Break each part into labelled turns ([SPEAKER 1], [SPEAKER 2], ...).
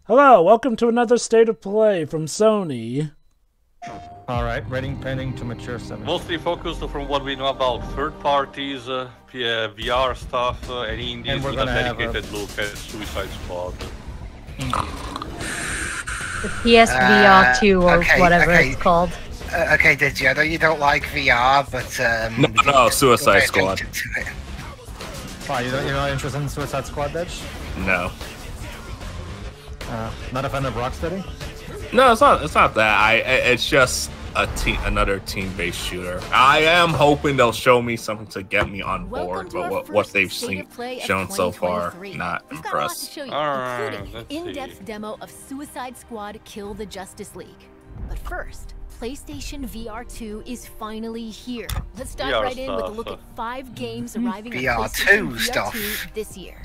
[SPEAKER 1] Hello, welcome to another State of Play from Sony.
[SPEAKER 2] Alright, rating pending to mature 7.
[SPEAKER 3] Mostly focused from what we know about third parties, VR stuff, and indies with a dedicated look at Suicide Squad.
[SPEAKER 4] The PSVR 2 or whatever it's called.
[SPEAKER 5] Okay, Digi, I know you don't like VR, but
[SPEAKER 6] No, Suicide Squad.
[SPEAKER 2] Why, you're not interested in Suicide Squad, Dej?
[SPEAKER 6] No.
[SPEAKER 2] Not a fan of Rocksteady?
[SPEAKER 6] No, it's not that. It's just another team-based shooter. I am hoping they'll show me something to get me on board, but what they've shown so far, not impressed.
[SPEAKER 7] Including an in-depth demo of Suicide Squad: Kill the Justice League. But first, PlayStation VR 2 is finally here. Let's dive right in with a look at 5 games arriving on PlayStation VR 2 this year.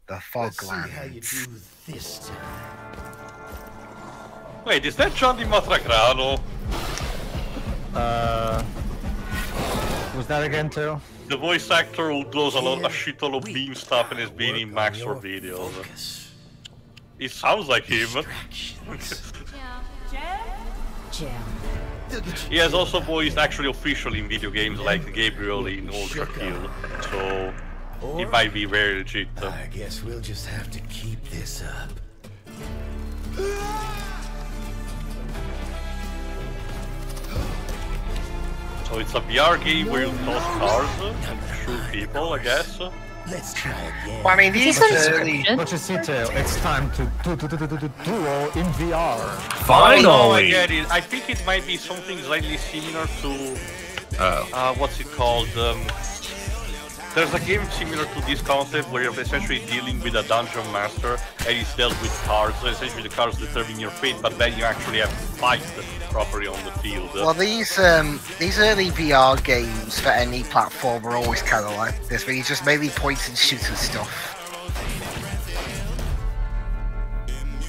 [SPEAKER 5] The Foglands.
[SPEAKER 3] Wait, is that Johnny Matragrano?
[SPEAKER 2] Was that again too?
[SPEAKER 3] The voice actor who does a shit ton of meme stuff and has been in Max for videos. It sounds like him. He has also voiced actually officially in video games like Gabriel in Ultra Kill, so it might be very legit.
[SPEAKER 8] I guess we'll just have to keep this up.
[SPEAKER 3] So it's a VR game where you toss cars and shoot people, I guess.
[SPEAKER 8] Let's try again.
[SPEAKER 5] Well, I mean, these early...
[SPEAKER 2] What you see, Tail? It's time to duo in VR.
[SPEAKER 6] Finally!
[SPEAKER 3] Oh, I get it. I think it might be something slightly similar to... what's it called? There's a game similar to this concept where you're essentially dealing with a dungeon master and it's dealt with cards. So essentially the cards determine your fate, but then you actually have to fight properly on the field.
[SPEAKER 5] Well, these early VR games for any platform are always kind of like this, where you just mainly point and shoot and stuff.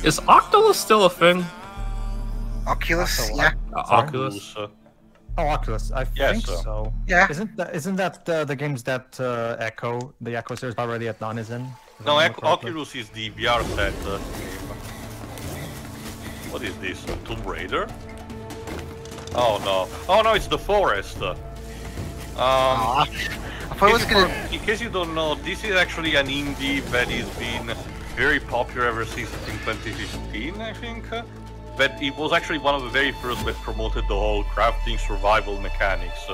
[SPEAKER 6] Is Oculus still a thing?
[SPEAKER 5] Oculus, yeah.
[SPEAKER 6] Oculus.
[SPEAKER 2] Oh, Oculus, I think so.
[SPEAKER 5] Yeah.
[SPEAKER 2] Isn't that the games that the Echo series already at Dawn is in?
[SPEAKER 3] No, Oculus is the VR set game. What is this? Tomb Raider? Oh no. Oh no, it's The Forest.
[SPEAKER 5] I thought it was gonna...
[SPEAKER 3] In case you don't know, this is actually an indie that has been very popular ever since I think 2015, I think. But it was actually one of the very first that promoted the whole crafting survival mechanics.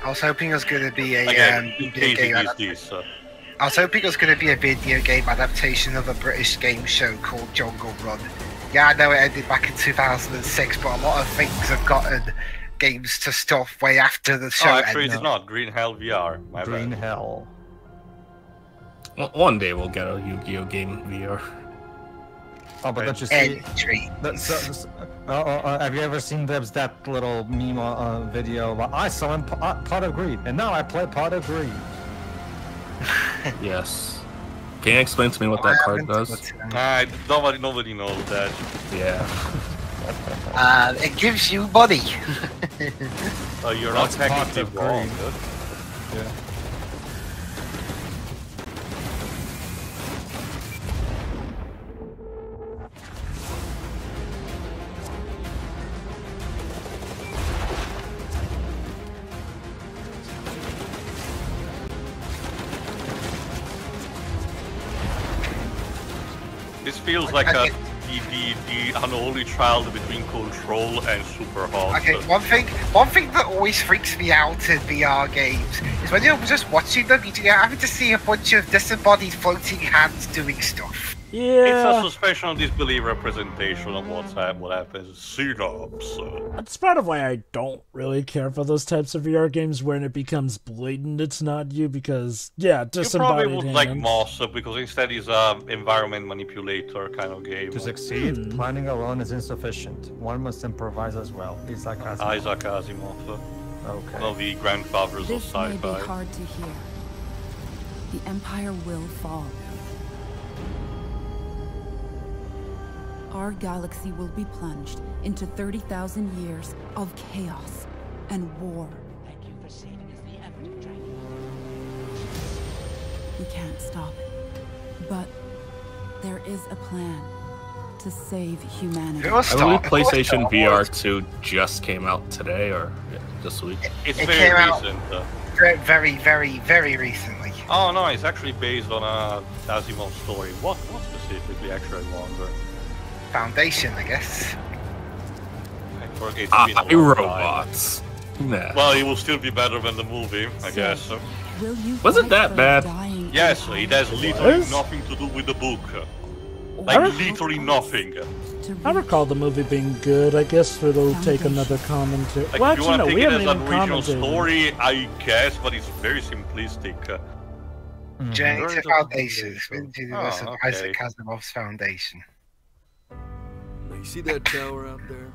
[SPEAKER 5] I was hoping it was going to be a
[SPEAKER 3] video game.
[SPEAKER 5] I was hoping it was going to be a video game adaptation of a British game show called Jungle Run. Yeah, I know it ended back in 2006, but a lot of things have gotten games to stuff way after the show.
[SPEAKER 3] Oh, actually, it's not Green Hell VR.
[SPEAKER 2] Green Hell.
[SPEAKER 6] One day we'll get a Yu-Gi-Oh game VR.
[SPEAKER 2] Oh, but don't you see? Have you ever seen that little meme video? I saw in Pot of Greed, and now I play Pot of Greed.
[SPEAKER 6] Yes. Can you explain to me what that card does?
[SPEAKER 3] Nobody knows that.
[SPEAKER 6] Yeah.
[SPEAKER 5] It gives you money.
[SPEAKER 3] You're not technically wrong.
[SPEAKER 2] Yeah.
[SPEAKER 3] This feels like the unholy child between Control and Super Hot.
[SPEAKER 5] Okay, one thing that always freaks me out in VR games is when you're just watching them, you're having to see a bunch of disembodied floating hands doing stuff.
[SPEAKER 1] Yeah.
[SPEAKER 3] It's a suspension of disbelief representation of what happens. Synops.
[SPEAKER 1] That's part of why I don't really care for those types of VR games when it becomes blatant it's not you, because, yeah, disembodied
[SPEAKER 3] You probably would like Moss, because instead it's an environment manipulator kind of game.
[SPEAKER 2] To succeed, planning alone is insufficient. One must improvise as well. Isaac
[SPEAKER 3] Asimov.
[SPEAKER 2] Okay.
[SPEAKER 3] One of the grandfathers of sci-fi.
[SPEAKER 9] This may be hard to hear. The Empire will fall. Our galaxy will be plunged into 30,000 years of chaos and war.
[SPEAKER 10] Thank you for saving us the effort, Dragon.
[SPEAKER 9] We can't stop it. But there is a plan to save humanity.
[SPEAKER 6] I believe PlayStation VR 2 just came out today or this week.
[SPEAKER 3] It's
[SPEAKER 5] It
[SPEAKER 3] very
[SPEAKER 5] came out
[SPEAKER 3] recent.
[SPEAKER 5] very, very, very recently.
[SPEAKER 3] Oh no, it's actually based on a Dejimon story. What specifically? Actually, I wonder.
[SPEAKER 5] Foundation, I guess.
[SPEAKER 3] I forget. It's been a long time.
[SPEAKER 6] Robots. Nah.
[SPEAKER 3] Well, it will still be better than the movie, I guess.
[SPEAKER 6] Was it that bad?
[SPEAKER 3] Yes, it has literally nothing to do with the book. Like, literally nothing.
[SPEAKER 1] I recall the movie being good. I guess it'll take another commentary.
[SPEAKER 3] Like,
[SPEAKER 1] Well,
[SPEAKER 3] if you
[SPEAKER 1] actually,
[SPEAKER 3] want
[SPEAKER 1] no,
[SPEAKER 3] to
[SPEAKER 1] we
[SPEAKER 3] take it
[SPEAKER 1] haven't
[SPEAKER 3] as an
[SPEAKER 1] even
[SPEAKER 3] original
[SPEAKER 1] commentated.
[SPEAKER 3] story, I guess, but it's very simplistic.
[SPEAKER 5] Journey to Foundation. It's been
[SPEAKER 3] Oh,
[SPEAKER 5] Universal
[SPEAKER 3] okay.
[SPEAKER 5] Isaac Asimov's Foundation.
[SPEAKER 10] Now, you see that tower out there?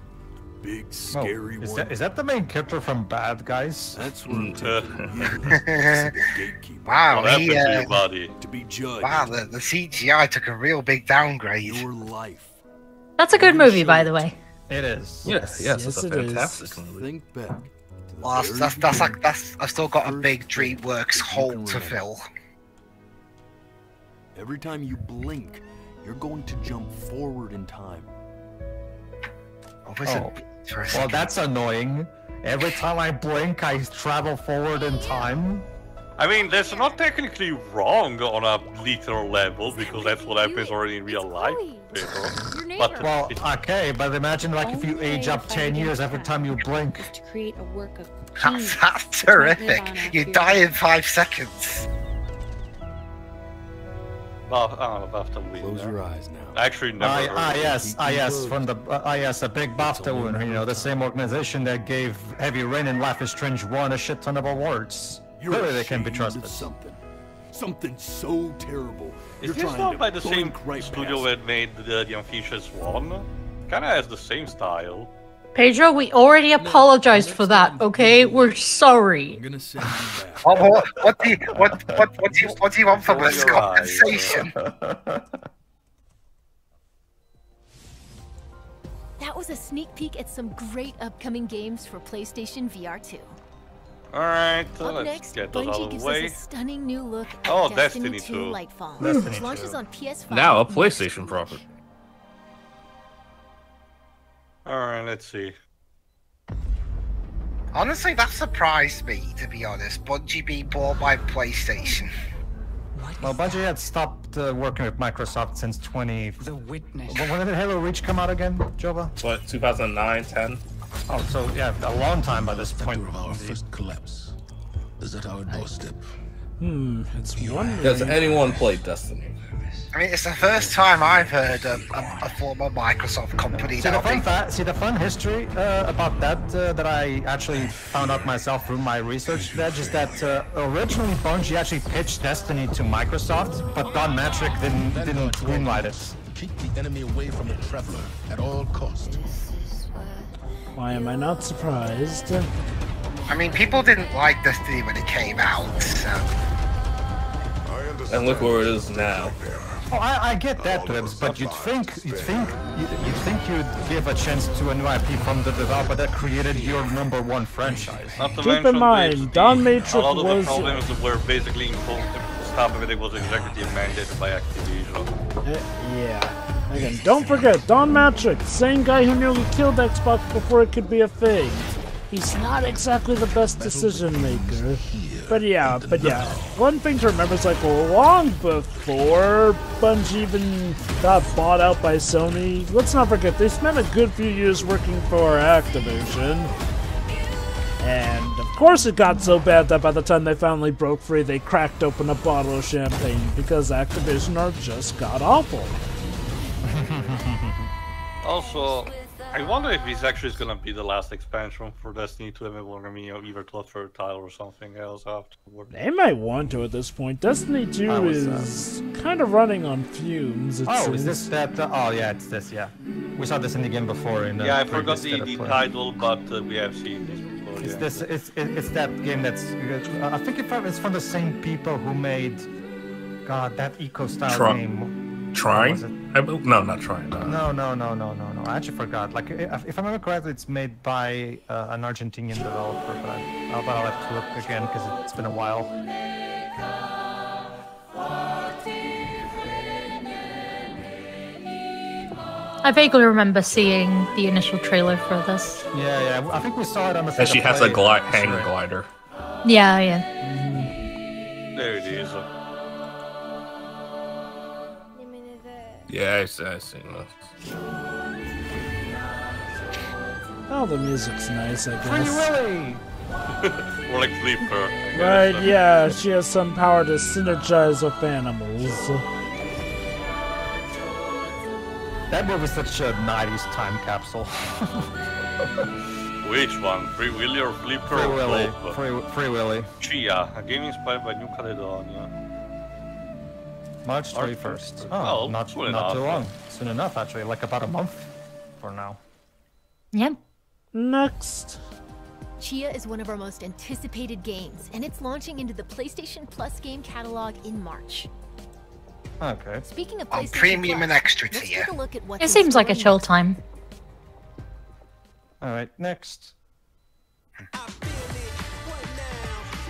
[SPEAKER 10] Big, scary
[SPEAKER 2] is
[SPEAKER 10] one.
[SPEAKER 2] that the main character from Bad Guys?
[SPEAKER 10] That's where I'm taking you. Gatekeeper.
[SPEAKER 5] Wow,
[SPEAKER 3] What
[SPEAKER 5] he,
[SPEAKER 3] happened to your body?
[SPEAKER 10] To be judged.
[SPEAKER 5] wow, the CGI took a real big downgrade.
[SPEAKER 10] Your life.
[SPEAKER 4] That's a good movie, by the way.
[SPEAKER 2] It is.
[SPEAKER 6] Yes, it's a
[SPEAKER 1] it is.
[SPEAKER 6] fantastic movie.
[SPEAKER 10] Think back. to the
[SPEAKER 5] Well,
[SPEAKER 10] very
[SPEAKER 5] that's I've still got a
[SPEAKER 10] first
[SPEAKER 5] big
[SPEAKER 10] thing
[SPEAKER 5] DreamWorks
[SPEAKER 10] you
[SPEAKER 5] hole
[SPEAKER 10] can
[SPEAKER 5] to
[SPEAKER 10] remember.
[SPEAKER 5] fill.
[SPEAKER 10] Every time you blink, you're going to jump forward in time.
[SPEAKER 5] What was it? For a
[SPEAKER 2] Well,
[SPEAKER 5] second?
[SPEAKER 2] that's annoying. Every time I blink, I travel forward in time.
[SPEAKER 3] I mean, that's not technically wrong on a literal level, because that's what happens already in real life, people. But
[SPEAKER 2] Well,
[SPEAKER 3] it's
[SPEAKER 2] okay, but imagine like if you age up 10 years every time you blink.
[SPEAKER 11] to create a work of
[SPEAKER 5] That's terrific. You die in 5 seconds.
[SPEAKER 3] BAFTA win.
[SPEAKER 10] Close your eyes now.
[SPEAKER 3] Actually, never. heard of it.
[SPEAKER 2] Yes, from the yes, a big BAFTA winner. You know, the same organization that gave Heavy Rain and Life is Strange 1 a shit ton of awards.
[SPEAKER 10] You're
[SPEAKER 2] Clearly, they can be
[SPEAKER 10] ashamed of
[SPEAKER 2] trusted.
[SPEAKER 10] Something so terrible.
[SPEAKER 3] Is
[SPEAKER 10] You're
[SPEAKER 3] this
[SPEAKER 10] trying
[SPEAKER 3] not
[SPEAKER 10] to
[SPEAKER 3] by the same
[SPEAKER 10] blink right
[SPEAKER 3] studio
[SPEAKER 10] past
[SPEAKER 3] that made the Ambitious One? Kinda has the same style.
[SPEAKER 4] Pedro, we already apologized for that, okay? We're sorry.
[SPEAKER 10] I'm gonna send you back.
[SPEAKER 5] What do you want from us?
[SPEAKER 3] You're right.
[SPEAKER 5] Compensation.
[SPEAKER 7] That was a sneak peek at some great upcoming games for PlayStation VR 2.
[SPEAKER 3] Alright,
[SPEAKER 7] Up
[SPEAKER 3] let's
[SPEAKER 7] next,
[SPEAKER 3] get those out
[SPEAKER 7] Bungie
[SPEAKER 3] of the
[SPEAKER 7] gives
[SPEAKER 3] way.
[SPEAKER 7] us a stunning new look at
[SPEAKER 3] Oh,
[SPEAKER 7] Destiny
[SPEAKER 3] Destiny
[SPEAKER 7] 2
[SPEAKER 3] 2.
[SPEAKER 7] Lightfall,
[SPEAKER 2] Destiny
[SPEAKER 7] which launches
[SPEAKER 2] 2.
[SPEAKER 7] on PS5.
[SPEAKER 6] Now a
[SPEAKER 7] next
[SPEAKER 6] PlayStation
[SPEAKER 7] week.
[SPEAKER 6] property.
[SPEAKER 3] Alright, let's see.
[SPEAKER 5] Honestly, that surprised me, to be honest. Bungie being bought by PlayStation.
[SPEAKER 2] Well, Bungie had stopped working with Microsoft since 20.
[SPEAKER 8] The witness.
[SPEAKER 2] When did Halo Reach come out again, Jova?
[SPEAKER 6] What, 2009, 10?
[SPEAKER 2] Oh, so yeah, a long time by this point.
[SPEAKER 8] Of our first collapse is at our doorstep.
[SPEAKER 1] It's one.
[SPEAKER 6] Does anyone play Destiny?
[SPEAKER 5] I mean, it's the first time I've heard a former Microsoft company
[SPEAKER 2] See
[SPEAKER 5] now
[SPEAKER 2] the fun history about that that I actually found out myself through my research. That is that originally Bungie actually pitched Destiny to Microsoft, but Don Matrick didn't greenlight it.
[SPEAKER 8] Keep the enemy away from the traveler at all costs.
[SPEAKER 1] Why am I not surprised?
[SPEAKER 5] I mean, people didn't like Destiny when it came out, so...
[SPEAKER 6] And look where it is now.
[SPEAKER 2] Oh, I get that, Libs, but you'd think you'd give a chance to a new IP from the developer that created your #1 franchise.
[SPEAKER 3] Not to
[SPEAKER 1] Keep
[SPEAKER 3] mention
[SPEAKER 1] in mind,
[SPEAKER 3] this,
[SPEAKER 1] Don
[SPEAKER 3] a
[SPEAKER 1] Matrix
[SPEAKER 3] lot of
[SPEAKER 1] was...
[SPEAKER 3] the problems were basically stuff everything was executive mandated by Activision.
[SPEAKER 1] Yeah. Again, don't forget, Don Matrick, same guy who nearly killed Xbox before it could be a thing. He's not exactly the best decision maker. But yeah, one thing to remember is like long before Bungie even got bought out by Sony, let's not forget, they spent a good few years working for Activision. And of course it got so bad that by the time they finally broke free, they cracked open a bottle of champagne because Activision are just god-awful.
[SPEAKER 3] Also, I wonder if this actually is gonna be the last expansion for Destiny 2, and we're gonna be either to a third title or something else afterward.
[SPEAKER 1] They might want to at this point. Destiny 2 is kind of running on fumes.
[SPEAKER 2] Is this that? Oh yeah, it's this. Yeah, we saw this in the game before.
[SPEAKER 3] Yeah, I forgot the title, but we have seen this before.
[SPEAKER 2] It's
[SPEAKER 3] yeah.
[SPEAKER 2] this. It's that game that's. I think it's from the same people who made, God, that eco-style game.
[SPEAKER 6] Trying? No, not trying.
[SPEAKER 2] No. I actually forgot. Like, if I remember correctly, it's made by an Argentinian developer, but I'll have to look again because it's been a while.
[SPEAKER 4] I vaguely remember seeing the initial trailer for this.
[SPEAKER 2] Yeah, I think we saw it on the.
[SPEAKER 6] And she has a hang glider.
[SPEAKER 4] Yeah, yeah.
[SPEAKER 3] There it is.
[SPEAKER 6] Yeah, I've seen this.
[SPEAKER 1] Oh, the music's nice, I guess.
[SPEAKER 2] Free Willy!
[SPEAKER 3] More like Flipper.
[SPEAKER 1] Right, yeah, she has some power to synergize with animals.
[SPEAKER 2] That movie's such a 90s time capsule.
[SPEAKER 3] Which one? Free Willy or Flipper?
[SPEAKER 2] Free Willy.
[SPEAKER 3] Both?
[SPEAKER 2] Free Willy.
[SPEAKER 3] Chia, a game inspired by New Caledonia.
[SPEAKER 2] March 31st. Oh, not too long. Soon enough, actually. Like about a month for now.
[SPEAKER 4] Yeah.
[SPEAKER 1] Next.
[SPEAKER 7] Chia is one of our most anticipated games, and it's launching into the PlayStation Plus game catalog in March.
[SPEAKER 2] Okay.
[SPEAKER 7] Speaking of
[SPEAKER 5] On
[SPEAKER 7] PlayStation
[SPEAKER 5] premium
[SPEAKER 7] Plus,
[SPEAKER 5] and extra
[SPEAKER 7] let's
[SPEAKER 5] tier.
[SPEAKER 7] take a look at what's
[SPEAKER 4] It
[SPEAKER 7] in
[SPEAKER 4] seems like a
[SPEAKER 7] store
[SPEAKER 4] chill
[SPEAKER 7] next.
[SPEAKER 4] time.
[SPEAKER 2] Alright, next.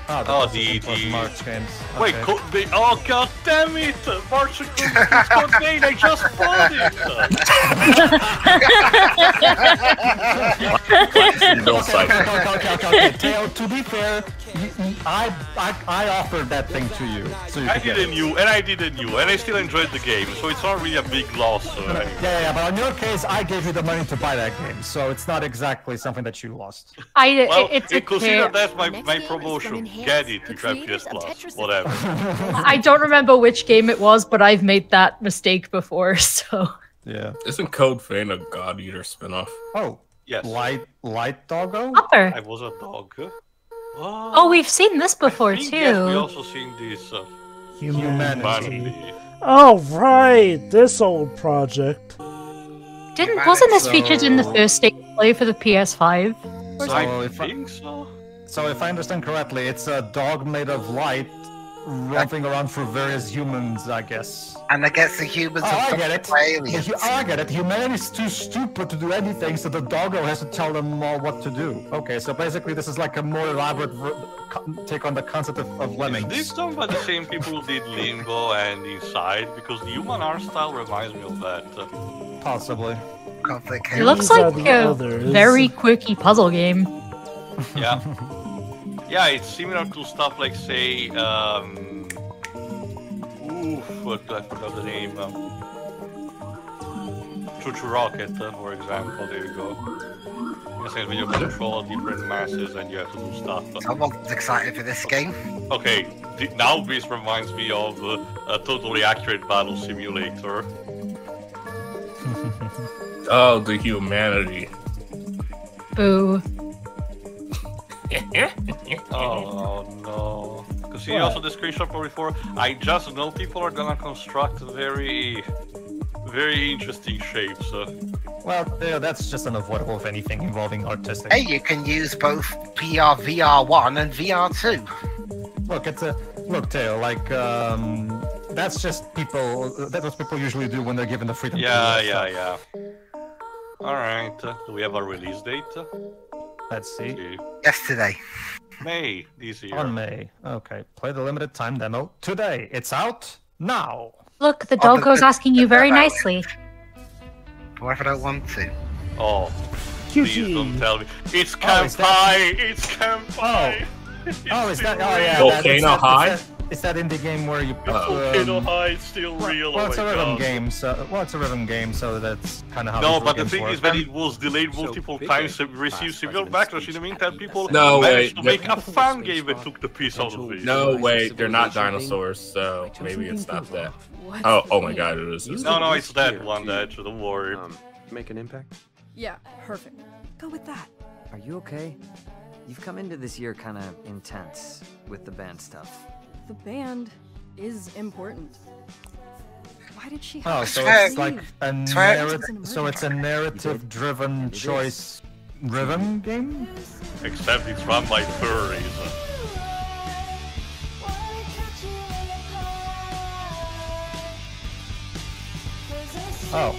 [SPEAKER 3] Oh,
[SPEAKER 2] the March games.
[SPEAKER 3] Wait,
[SPEAKER 2] Okay.
[SPEAKER 3] oh god damn it! March Code Vein, I just bought it!
[SPEAKER 2] Okay. Tail, to be fair, I offered that thing to you. So you
[SPEAKER 3] I
[SPEAKER 2] could get
[SPEAKER 3] didn't
[SPEAKER 2] it.
[SPEAKER 3] knew, and I didn't knew, and I still enjoyed the game, so it's not really a big loss. Anyway.
[SPEAKER 2] Yeah, but in your case, I gave you the money to buy that game, so it's not exactly something that you lost.
[SPEAKER 3] Well,
[SPEAKER 4] It's
[SPEAKER 3] consider
[SPEAKER 4] okay.
[SPEAKER 3] that's my promotion. Get it if you have PS Plus, whatever.
[SPEAKER 4] I don't remember which game it was, but I've made that mistake before, so.
[SPEAKER 2] Yeah.
[SPEAKER 6] Isn't Code Vein a God Eater spinoff?
[SPEAKER 2] Oh.
[SPEAKER 3] Yes.
[SPEAKER 2] Light Doggo?
[SPEAKER 4] Upper.
[SPEAKER 3] I was a dog.
[SPEAKER 4] Oh, we've seen this before too.
[SPEAKER 3] Yes, we also seen this.
[SPEAKER 1] Humanity. Oh, right! This old project.
[SPEAKER 4] Wasn't this featured in the first state play for the PS5?
[SPEAKER 2] So if I understand correctly, it's a dog made of light romping around through various humans, I guess.
[SPEAKER 5] And I guess the humans
[SPEAKER 2] I
[SPEAKER 5] are
[SPEAKER 2] get it.
[SPEAKER 5] aliens.
[SPEAKER 2] I get it. Humanity's too stupid to do anything, so the doggo has to tell them all what to do. Okay, so basically this is like a more elaborate take on the concept of lemmings.
[SPEAKER 3] Is this done by the same people who did Limbo and Inside? Because the human art style reminds me of that.
[SPEAKER 2] Possibly.
[SPEAKER 4] It looks like a very quirky puzzle game.
[SPEAKER 3] Yeah. Yeah, it's similar to stuff like, say, what I forgot the name. Choo Choo Rocket, for example. There you go. In a sense, when you control different masses and you have to do stuff.
[SPEAKER 5] Someone's excited for this game.
[SPEAKER 3] Okay, now this reminds me of a totally accurate battle simulator.
[SPEAKER 6] Oh, the humanity.
[SPEAKER 4] Boo.
[SPEAKER 3] Oh no. Because you also the screenshot before, I just know people are gonna construct very interesting shapes.
[SPEAKER 2] Well, yeah, that's just unavoidable if anything involving artistic.
[SPEAKER 5] Hey, you can use both VR1 and VR2.
[SPEAKER 2] Look, Tail, like, that's just people, that's what people usually do when they're given the freedom to do that stuff.
[SPEAKER 3] Alright, do we have a release date?
[SPEAKER 2] Let's see.
[SPEAKER 5] Yesterday.
[SPEAKER 3] May, this year.
[SPEAKER 2] On May. Okay, play the limited time demo today. It's out now.
[SPEAKER 4] Look, the doggo's asking you very nicely.
[SPEAKER 5] What if I don't want to?
[SPEAKER 3] Oh, please don't tell me. It's Camp High! It's Camp High!
[SPEAKER 2] Oh, is that? Oh, yeah.
[SPEAKER 6] Volcano High?
[SPEAKER 2] It's that indie game where you.
[SPEAKER 3] Volcano High, it's still real.
[SPEAKER 2] Well, it's a rhythm game, so it's a rhythm game, so that's kind of how.
[SPEAKER 3] No, but the thing is that it was delayed multiple times and received severe backlash. In the meantime, people managed to make a fan game that took the piece out of it.
[SPEAKER 6] No, wait, they're not dinosaurs, so maybe it's not that. Oh my god, it is.
[SPEAKER 3] No, it's that one, actually, don't worry.
[SPEAKER 10] Make an impact?
[SPEAKER 9] Yeah, perfect. Go with that.
[SPEAKER 11] Are you okay? You've come into this year kind of intense with the band stuff.
[SPEAKER 9] The band is important. Why did she
[SPEAKER 2] Oh,
[SPEAKER 9] have
[SPEAKER 2] so
[SPEAKER 9] to
[SPEAKER 2] it's
[SPEAKER 9] leave?
[SPEAKER 2] like a narrative-driven choice rhythm game?
[SPEAKER 3] Except it's run by furries.
[SPEAKER 2] Oh,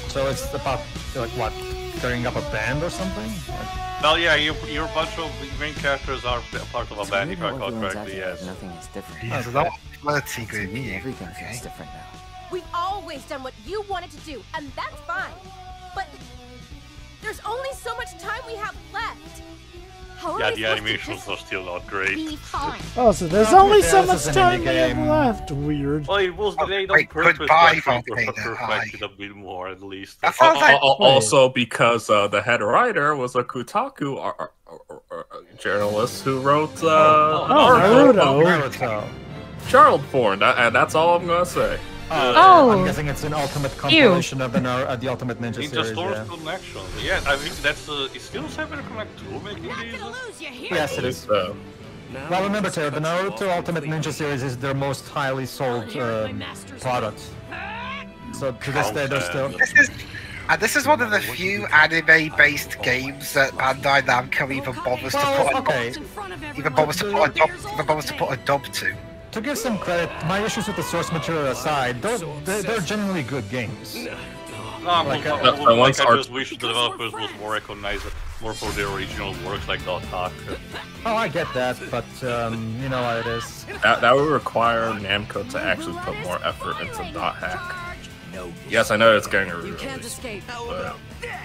[SPEAKER 2] so it's about, like, what, carrying up a band or something?
[SPEAKER 3] Well, yeah, your bunch of main characters are part of a band, if I recall correctly, yes.
[SPEAKER 11] Nothing is different.
[SPEAKER 5] He's a lot flirty with you.
[SPEAKER 11] Everything feels different now.
[SPEAKER 12] We've always done what you wanted to do, and that's fine. But there's only so much time we have left.
[SPEAKER 3] Yeah, the animations are still not great.
[SPEAKER 1] Oh, so there's only so much time we have left. Weird.
[SPEAKER 3] Well, it was delayed on purpose,
[SPEAKER 5] goodbye,
[SPEAKER 3] but perfected a bit more at least.
[SPEAKER 6] Also, because the head writer was a Kotaku journalist who wrote
[SPEAKER 1] Naruto.
[SPEAKER 6] Childborn, and that's all I'm gonna say.
[SPEAKER 2] I'm guessing it's an ultimate compilation of the Ultimate Ninja series.
[SPEAKER 3] Store's Connection. Yeah, I think that's is still CyberConnect 2 making these?
[SPEAKER 2] Yes, it is. Well, remember, Tara, the Naruto Ultimate Ninja series is their most highly sold product. So to this day, they're still.
[SPEAKER 5] This is one of the few anime-based games that Bandai Namco even bothers to put a dub to.
[SPEAKER 2] To give some credit, my issues with the source material aside, they're genuinely good games.
[SPEAKER 3] I just wish the developers was more recognized more for their original works like Dot Hack.
[SPEAKER 2] Oh, I get that, but you know how it is.
[SPEAKER 6] That would require Namco to actually put more effort into Dot Hack. Yes, I know it's getting a re-release, but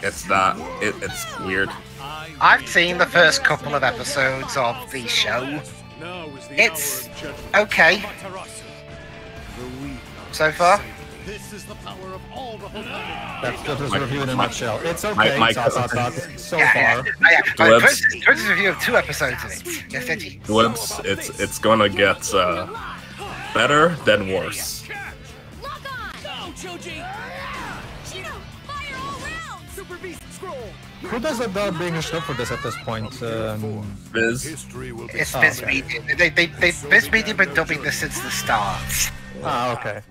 [SPEAKER 6] it's not. It's weird.
[SPEAKER 5] I've seen the first couple of episodes of the show. It's okay so far.
[SPEAKER 2] That's just a review in a nutshell. It's okay. So far.
[SPEAKER 5] First review of 2 episodes of it. Yes, Edgy.
[SPEAKER 6] It's gonna get better than worse.
[SPEAKER 2] Who does the dubbing show for this at this point?
[SPEAKER 6] Viz.
[SPEAKER 5] It's Viz Media. Viz Media been dubbing this since the start.
[SPEAKER 2] Ah, okay.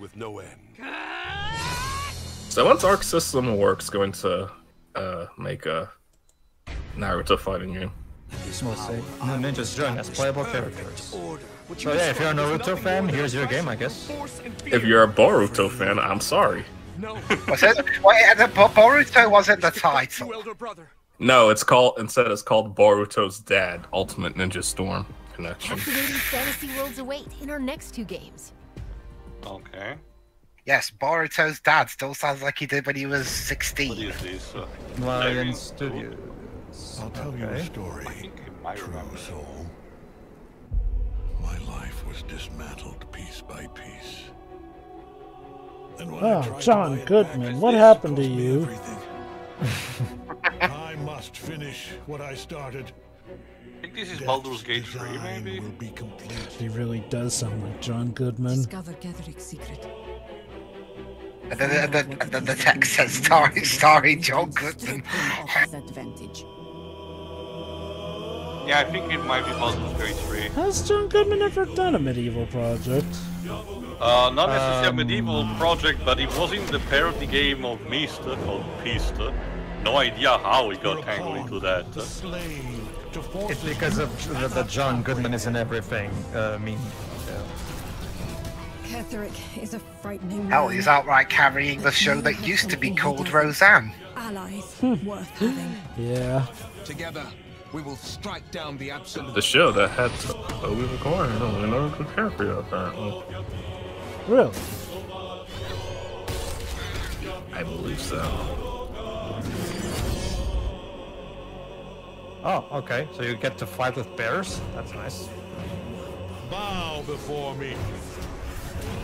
[SPEAKER 6] So once Arc System works, going to make a Naruto fighting game.
[SPEAKER 2] We'll see. New ninjas join as playable characters. So yeah, if you're a Naruto fan, here's your game, I guess.
[SPEAKER 6] If you're a Boruto fan, I'm sorry.
[SPEAKER 5] Boruto wasn't the title.
[SPEAKER 6] No, it's called Boruto's Dad, Ultimate Ninja Storm Connection.
[SPEAKER 7] Captivating fantasy worlds await in our next 2 games.
[SPEAKER 3] Okay.
[SPEAKER 5] Yes, Boruto's dad still sounds like he did when he was 16.
[SPEAKER 3] What is this?
[SPEAKER 2] Lion Studios.
[SPEAKER 8] I'll tell you a story, true soul. My life was dismantled piece by piece.
[SPEAKER 1] Oh, John Goodman, what happened to you?
[SPEAKER 8] I must finish what I started.
[SPEAKER 3] I think this is Baldur's Gate 3, maybe?
[SPEAKER 1] He really does sound like John Goodman.
[SPEAKER 9] Discover Gatherick's secret.
[SPEAKER 5] And then the text says starring John Goodman.
[SPEAKER 3] Yeah, I think it might be Baldur's Gate 3.
[SPEAKER 1] Has John Goodman ever done a medieval project?
[SPEAKER 3] Not necessarily a medieval project, but it was in the parody game of Myst called Piste. No idea how he got tangled into that.
[SPEAKER 2] It's because of the John Goodman is in everything meme.
[SPEAKER 9] Gatherick is a frightening.
[SPEAKER 5] Hell, he's outright carrying the show that used to be called Roseanne.
[SPEAKER 9] Allies worth having.
[SPEAKER 1] Yeah.
[SPEAKER 8] Together, we will strike down the absolute.
[SPEAKER 6] The show that had Toby McGuire and Leonardo DiCaprio, apparently.
[SPEAKER 1] Really?
[SPEAKER 6] I believe so.
[SPEAKER 2] Oh, okay. So you get to fight with bears? That's nice.
[SPEAKER 8] Bow before me.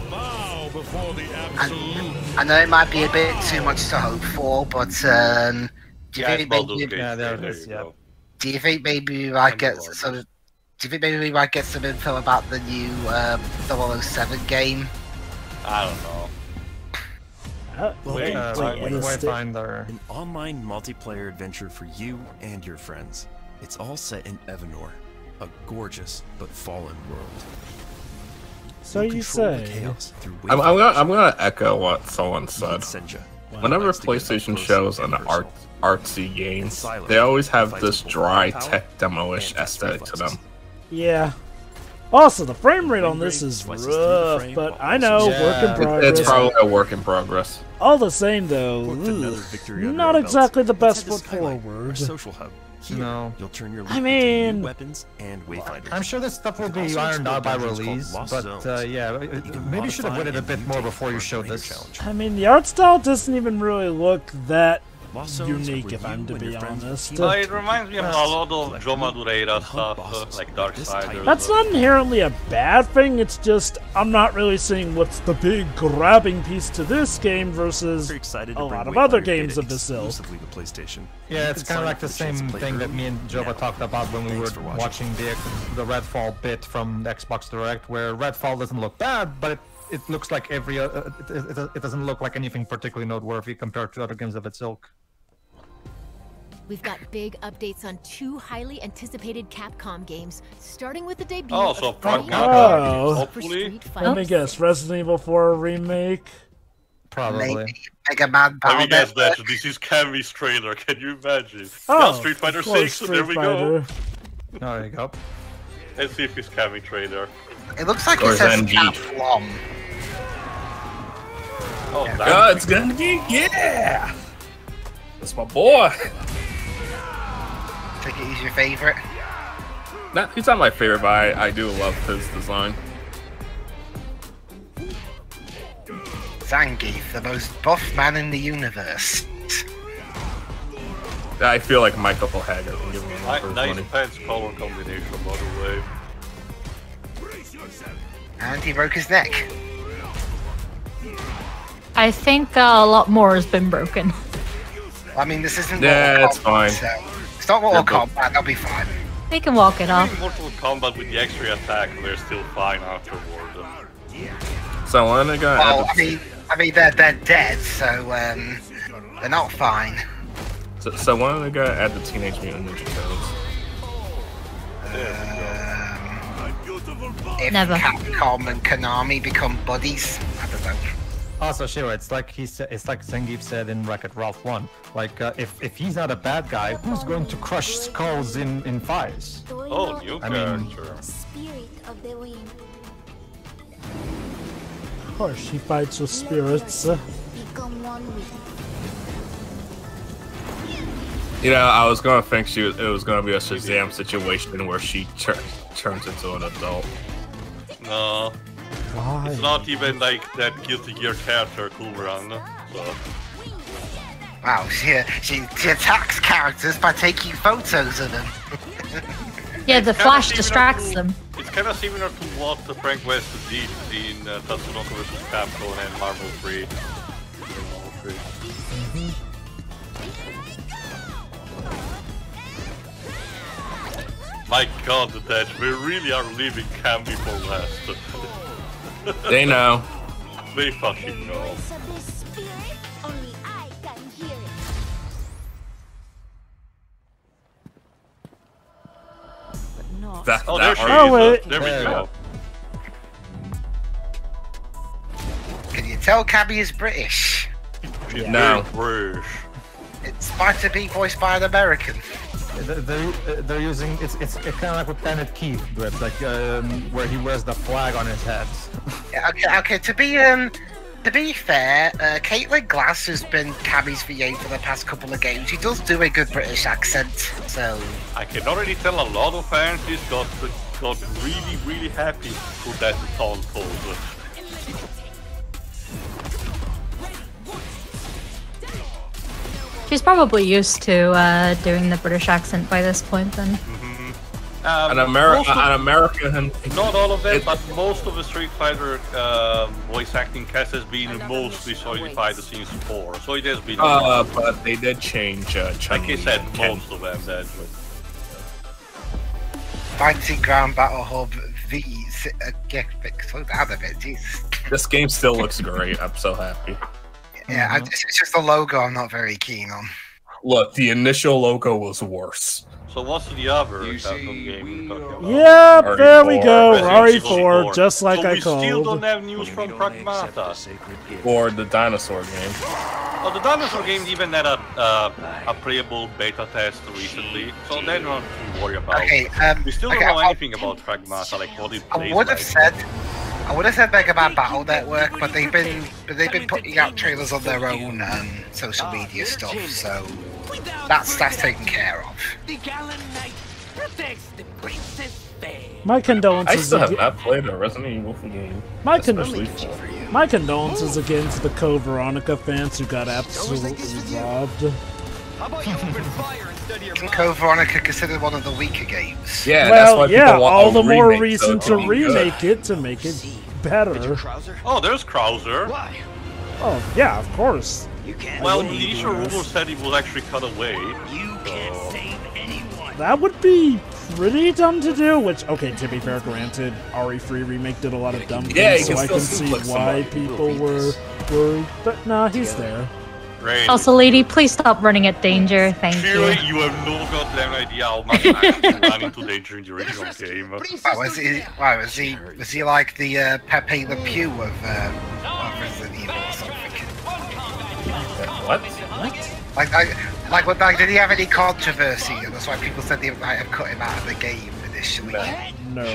[SPEAKER 8] Bow before the absolute.
[SPEAKER 5] I know it might be a bit too much to hope for, but do you think maybe we might get some? Do you think maybe we might get some info about the new 007 game?
[SPEAKER 3] I don't know.
[SPEAKER 13] An online multiplayer adventure for you and your friends. It's all set in Evanor, a gorgeous but fallen world.
[SPEAKER 1] So you say?
[SPEAKER 6] I'm gonna echo what someone said. Whenever PlayStation shows an artsy game, they always have this dry tech demo-ish aesthetic to them.
[SPEAKER 1] Yeah. Also, the frame rate on this is rough, but I know, work in progress.
[SPEAKER 6] It's probably a work in progress.
[SPEAKER 1] All the same, though, not exactly the best foot forward.
[SPEAKER 13] Social hub. Here,
[SPEAKER 2] no.
[SPEAKER 13] You'll turn your
[SPEAKER 1] I mean,
[SPEAKER 13] weapons and wayfinders.
[SPEAKER 2] I'm sure this stuff will be ironed out by release, but yeah, maybe you should have waited a bit more before you showed this.
[SPEAKER 1] I mean, the art style doesn't even really look that unique, if I'm to be honest.
[SPEAKER 3] It reminds me of a lot of Joe Madureira stuff, like Darksiders.
[SPEAKER 1] That's not inherently a bad thing, it's just I'm not really seeing what's the big grabbing piece to this game versus a lot of other games of this ilk.
[SPEAKER 2] Yeah, it's kind of like the same thing that me and Jova talked about when we were watching the Redfall bit from the Xbox Direct, where Redfall doesn't look bad, but it looks like it doesn't look like anything particularly noteworthy compared to other games of its ilk.
[SPEAKER 7] We've got big updates on 2 highly anticipated Capcom games, starting with the debut
[SPEAKER 3] of
[SPEAKER 1] hopefully. Let me guess, Resident Evil 4 remake?
[SPEAKER 2] Probably.
[SPEAKER 5] Maybe Mega Man
[SPEAKER 3] Let me guess
[SPEAKER 5] Battle.
[SPEAKER 3] that this is Cammy's trailer, can you imagine?
[SPEAKER 1] Oh,
[SPEAKER 3] Street Fighter 6, there we go.
[SPEAKER 2] There you go.
[SPEAKER 3] Let's see if it's Cammy trailer.
[SPEAKER 5] It looks like it says Capcom.
[SPEAKER 3] Oh,
[SPEAKER 6] it's gonna be, yeah! That's my boy!
[SPEAKER 5] Take it, he's your favorite?
[SPEAKER 6] Nah, he's not my favorite, but I do love his design.
[SPEAKER 5] Zangief, the most buff man in the universe.
[SPEAKER 6] I feel like Michael Haggard can give me a lot
[SPEAKER 3] Nice
[SPEAKER 6] money.
[SPEAKER 3] pants color combination, by the way.
[SPEAKER 5] And he broke his neck.
[SPEAKER 4] I think a lot more has been broken.
[SPEAKER 5] I mean, this isn't
[SPEAKER 6] Yeah, it's fine.
[SPEAKER 5] So it's not Mortal Kombat, that'll be fine.
[SPEAKER 4] We can walk it off.
[SPEAKER 3] Mortal Kombat with the extra attack, they're still fine afterward.
[SPEAKER 6] So when I got
[SPEAKER 5] Well, I mean, they're dead, so they're not fine.
[SPEAKER 6] So when are they gonna add the Teenage Mutant Ninja Turtles?
[SPEAKER 5] If
[SPEAKER 4] Never.
[SPEAKER 5] Capcom and Konami become buddies, I don't know.
[SPEAKER 2] Also, Shiro, it's like Zangief said in Wreck-It Ralph 1. Like, if he's not a bad guy, who's going to crush skulls in fires?
[SPEAKER 3] Oh, new character.
[SPEAKER 14] Spirit of the wind.
[SPEAKER 1] Of course, she fights with spirits.
[SPEAKER 14] Become one with
[SPEAKER 6] You know, I was gonna think it was gonna be a Shazam situation where she turns into an adult.
[SPEAKER 3] No.
[SPEAKER 1] Why?
[SPEAKER 3] It's not even like that Guilty Gear character Coolrun, so.
[SPEAKER 5] Wow, she attacks characters by taking photos of them.
[SPEAKER 4] Yeah, the flash distracts them.
[SPEAKER 3] It's kind of similar to what Frank West did in Tatsunoko vs. Capcom and Marvel 3. My god, Dej, we really are leaving Cammy for last.
[SPEAKER 6] They know.
[SPEAKER 3] They fucking know.
[SPEAKER 14] only I can hear it.
[SPEAKER 7] But not.
[SPEAKER 3] Oh, there she is. There we go.
[SPEAKER 5] Can you tell Cabby is British?
[SPEAKER 6] No.
[SPEAKER 3] British.
[SPEAKER 5] It's about to be voiced by an American.
[SPEAKER 2] They're using it's kind of like what Planet Keith did, like where he wears the flag on his head.
[SPEAKER 5] Yeah, okay. To be fair, Caitlin Glass, who's been Cammy's VA for the past couple of games, she does do a good British accent. So
[SPEAKER 3] I can already tell a lot of fans got really happy with that tall pose.
[SPEAKER 4] She's probably used to doing the British accent by this point, then.
[SPEAKER 6] An American.
[SPEAKER 3] Not all of them, but most of the Street Fighter voice acting cast has been mostly solidified since 4, so it has been.
[SPEAKER 6] But they did change.
[SPEAKER 3] Like I said, most of them did.
[SPEAKER 5] Fighting Ground Battle Hub V. Slow down a bit, Jesus.
[SPEAKER 6] This game still looks great. I'm so happy.
[SPEAKER 5] Yeah, it's just the logo I'm not very keen on.
[SPEAKER 6] Look, the initial logo was worse.
[SPEAKER 3] So what's the other Capcom game you're talking about?
[SPEAKER 1] Yep, there we go. RE4, just like
[SPEAKER 3] so
[SPEAKER 1] I
[SPEAKER 3] we still
[SPEAKER 1] called.
[SPEAKER 3] don't have news from Pragmata.
[SPEAKER 6] Or the dinosaur game.
[SPEAKER 3] Oh, the dinosaur game even had a playable beta test recently, so they're not to worry about.
[SPEAKER 5] Okay,
[SPEAKER 3] we still don't know anything about Pragmata, like what it plays
[SPEAKER 5] I would have
[SPEAKER 3] like.
[SPEAKER 5] said Mega Man Battle Network, but they've been putting out trailers on their own social media stuff, so that's taken care of.
[SPEAKER 15] The gallant knight protects the princess fair.
[SPEAKER 1] My condolences.
[SPEAKER 6] I still have not played a Resident Evil game.
[SPEAKER 1] My condolences again to the Code Veronica fans who got absolutely robbed.
[SPEAKER 5] Isn't Code Veronica considered one of the weaker games?
[SPEAKER 6] Yeah,
[SPEAKER 1] well,
[SPEAKER 6] that's why people want
[SPEAKER 1] all
[SPEAKER 6] a
[SPEAKER 1] the more
[SPEAKER 6] remake,
[SPEAKER 1] reason
[SPEAKER 6] so
[SPEAKER 1] to remake it to make it better.
[SPEAKER 3] Oh, there's Krauser.
[SPEAKER 15] Why?
[SPEAKER 1] Oh, yeah, of course.
[SPEAKER 3] Well, the initial rumor said he was actually cut away.
[SPEAKER 15] You can't save anyone.
[SPEAKER 1] That would be pretty dumb to do, which, okay, to be fair, granted, RE3 Remake did a lot of dumb things, so I can see why people were worried, but nah, he's there.
[SPEAKER 3] Right.
[SPEAKER 4] Also, lady, please stop running at danger, thank
[SPEAKER 3] Surely
[SPEAKER 4] you.
[SPEAKER 3] you have no goddamn idea how much I actually ran into danger in the original game.
[SPEAKER 5] Was he like the Pepe Le Pew of Resident Evil or something?
[SPEAKER 6] What?
[SPEAKER 5] Like, did he have any controversy? And that's why people said they might have cut him out of the game initially.
[SPEAKER 1] No.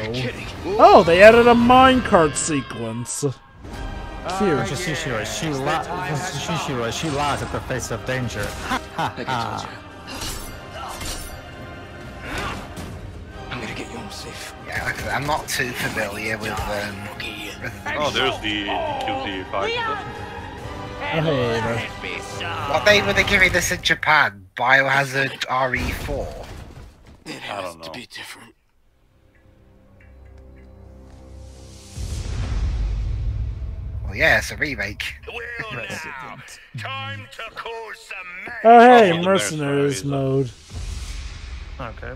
[SPEAKER 1] Oh, they added a minecart sequence. Cute.
[SPEAKER 2] Shishiro, she lies at the face of danger. Ha ha.
[SPEAKER 15] I'm gonna get you home safe.
[SPEAKER 5] Yeah, like I said, I'm not too familiar with
[SPEAKER 3] Oh, there's the QZ fight.
[SPEAKER 5] What name were they giving this in Japan? Biohazard RE4?
[SPEAKER 3] I don't know.
[SPEAKER 15] To be different.
[SPEAKER 5] Well, yeah, it's a remake.
[SPEAKER 15] Time to cause some
[SPEAKER 1] Oh, hey, Mercenaries mode.
[SPEAKER 2] Okay.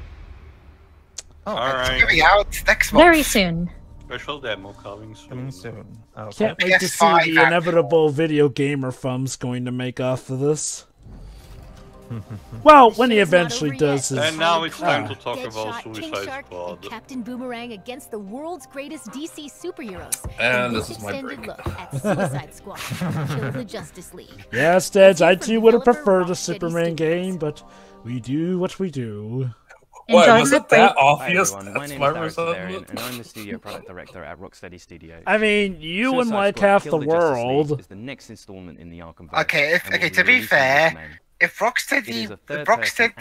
[SPEAKER 3] Alright.
[SPEAKER 5] Here we are, it's next month.
[SPEAKER 4] Very soon.
[SPEAKER 3] Special demo coming soon.
[SPEAKER 2] Okay.
[SPEAKER 1] Can't wait to see the inevitable video gamer Fum's going to make off of this. Well, when he eventually does his...
[SPEAKER 3] And now it's time to talk
[SPEAKER 7] Deadshot,
[SPEAKER 3] about
[SPEAKER 7] King
[SPEAKER 3] Suicide
[SPEAKER 7] Shark,
[SPEAKER 3] Squad.
[SPEAKER 7] and Captain Boomerang against the world's greatest DC superheroes.
[SPEAKER 6] And
[SPEAKER 7] A
[SPEAKER 6] this is my
[SPEAKER 7] extended
[SPEAKER 6] break.
[SPEAKER 7] look at Suicide Squad, Kill the Justice League.
[SPEAKER 1] Yes, Dej, I too would have preferred a Superman game, but we do what we do.
[SPEAKER 6] What,
[SPEAKER 4] Enjoy
[SPEAKER 6] was
[SPEAKER 4] the
[SPEAKER 6] it that
[SPEAKER 4] break.
[SPEAKER 6] obvious?
[SPEAKER 16] Hi everyone, my
[SPEAKER 6] That's
[SPEAKER 16] name
[SPEAKER 6] my
[SPEAKER 16] is Derek
[SPEAKER 6] result?
[SPEAKER 16] Valerian, and I'm the studio product director at Rocksteady Studios.
[SPEAKER 1] I mean, you and
[SPEAKER 16] Suicide
[SPEAKER 1] like
[SPEAKER 16] Squad
[SPEAKER 1] half
[SPEAKER 16] Kill
[SPEAKER 1] the
[SPEAKER 16] Justice League
[SPEAKER 1] world.
[SPEAKER 16] is the next installment in the Arkham verse,
[SPEAKER 5] Okay,
[SPEAKER 16] and will
[SPEAKER 5] to be
[SPEAKER 16] released in this
[SPEAKER 5] fair,
[SPEAKER 16] May.
[SPEAKER 5] if
[SPEAKER 16] Rocksteady,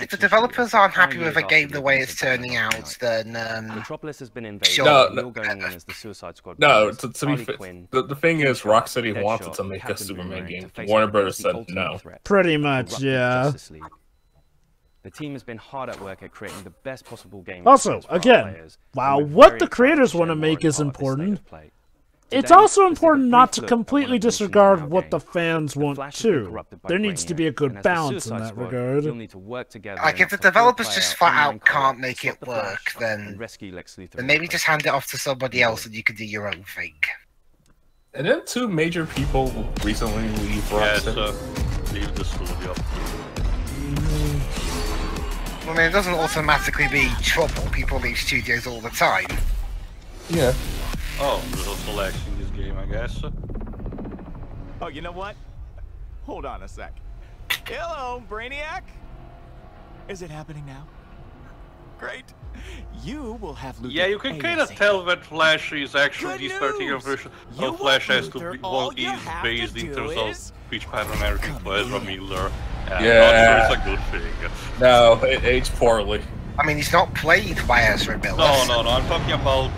[SPEAKER 5] if the developers aren't happy with a game the way it's turning out, then
[SPEAKER 16] Metropolis has been invaded.
[SPEAKER 5] Sure.
[SPEAKER 16] And you're going in as the Suicide Squad.
[SPEAKER 6] No,
[SPEAKER 16] players,
[SPEAKER 6] to be
[SPEAKER 16] Harley
[SPEAKER 6] fair,
[SPEAKER 16] Quinn,
[SPEAKER 6] the thing is,
[SPEAKER 16] Deadshot,
[SPEAKER 6] Rocksteady wanted to make a
[SPEAKER 16] Captain
[SPEAKER 6] Superman
[SPEAKER 16] Boomerang
[SPEAKER 6] game.
[SPEAKER 16] to face
[SPEAKER 6] Warner
[SPEAKER 16] off
[SPEAKER 6] Bros.
[SPEAKER 16] against the
[SPEAKER 6] said
[SPEAKER 16] ultimate
[SPEAKER 6] no.
[SPEAKER 16] threat,
[SPEAKER 1] Pretty
[SPEAKER 16] the
[SPEAKER 1] much,
[SPEAKER 16] corrupted
[SPEAKER 1] yeah.
[SPEAKER 16] Justice League. The team has been hard at work at creating the best possible game.
[SPEAKER 1] Also,
[SPEAKER 16] experience for our
[SPEAKER 1] again,
[SPEAKER 16] players,
[SPEAKER 1] while
[SPEAKER 16] and we're
[SPEAKER 1] what
[SPEAKER 16] very
[SPEAKER 1] the
[SPEAKER 16] excited
[SPEAKER 1] creators
[SPEAKER 16] to
[SPEAKER 1] want to
[SPEAKER 16] share more
[SPEAKER 1] make is
[SPEAKER 16] about this state of
[SPEAKER 1] important,
[SPEAKER 16] play.
[SPEAKER 1] it's
[SPEAKER 16] Today,
[SPEAKER 1] also
[SPEAKER 16] this is a
[SPEAKER 1] important not
[SPEAKER 16] brief
[SPEAKER 1] to
[SPEAKER 16] look at
[SPEAKER 1] completely
[SPEAKER 16] one of the missions in
[SPEAKER 1] disregard
[SPEAKER 16] our
[SPEAKER 1] what
[SPEAKER 16] game.
[SPEAKER 1] the fans
[SPEAKER 16] The
[SPEAKER 1] want
[SPEAKER 16] Flash has been
[SPEAKER 1] too.
[SPEAKER 16] corrupted by
[SPEAKER 1] There needs to be a
[SPEAKER 16] Brainiac,
[SPEAKER 1] good
[SPEAKER 16] and as the
[SPEAKER 1] balance in
[SPEAKER 16] Suicide
[SPEAKER 1] that
[SPEAKER 16] Squad,
[SPEAKER 1] regard.
[SPEAKER 16] you'll need to work together
[SPEAKER 5] like
[SPEAKER 16] in
[SPEAKER 5] if the
[SPEAKER 16] a full
[SPEAKER 5] developers
[SPEAKER 16] player
[SPEAKER 5] just flat
[SPEAKER 16] online
[SPEAKER 5] out can't
[SPEAKER 16] co-op
[SPEAKER 5] make
[SPEAKER 16] to stop
[SPEAKER 5] it
[SPEAKER 16] the
[SPEAKER 5] work,
[SPEAKER 16] Flash
[SPEAKER 5] then
[SPEAKER 16] and rescue Lex Luthor
[SPEAKER 5] then maybe just hand it off to somebody else and you can do your own thing.
[SPEAKER 6] And then two major people recently leave Rocksteady.
[SPEAKER 3] Yes, leave the studio.
[SPEAKER 5] I mean, it doesn't automatically mean trouble. People leave studios all the time.
[SPEAKER 6] Yeah.
[SPEAKER 3] Oh, there's also Lex in this game, I guess.
[SPEAKER 17] Oh, you know what? Hold on a sec. Hello, Brainiac? Is it happening now? Great. You will have Luthor.
[SPEAKER 3] Yeah, you can kind of tell that Flash is actually this particular version of Flash has to be one is based in terms of speech pattern and everything for Ezra Miller.
[SPEAKER 6] Yeah.
[SPEAKER 3] Not sure it's a good thing.
[SPEAKER 6] No, it aged poorly.
[SPEAKER 5] I mean, he's not played by Ezra Miller.
[SPEAKER 3] No. I'm talking about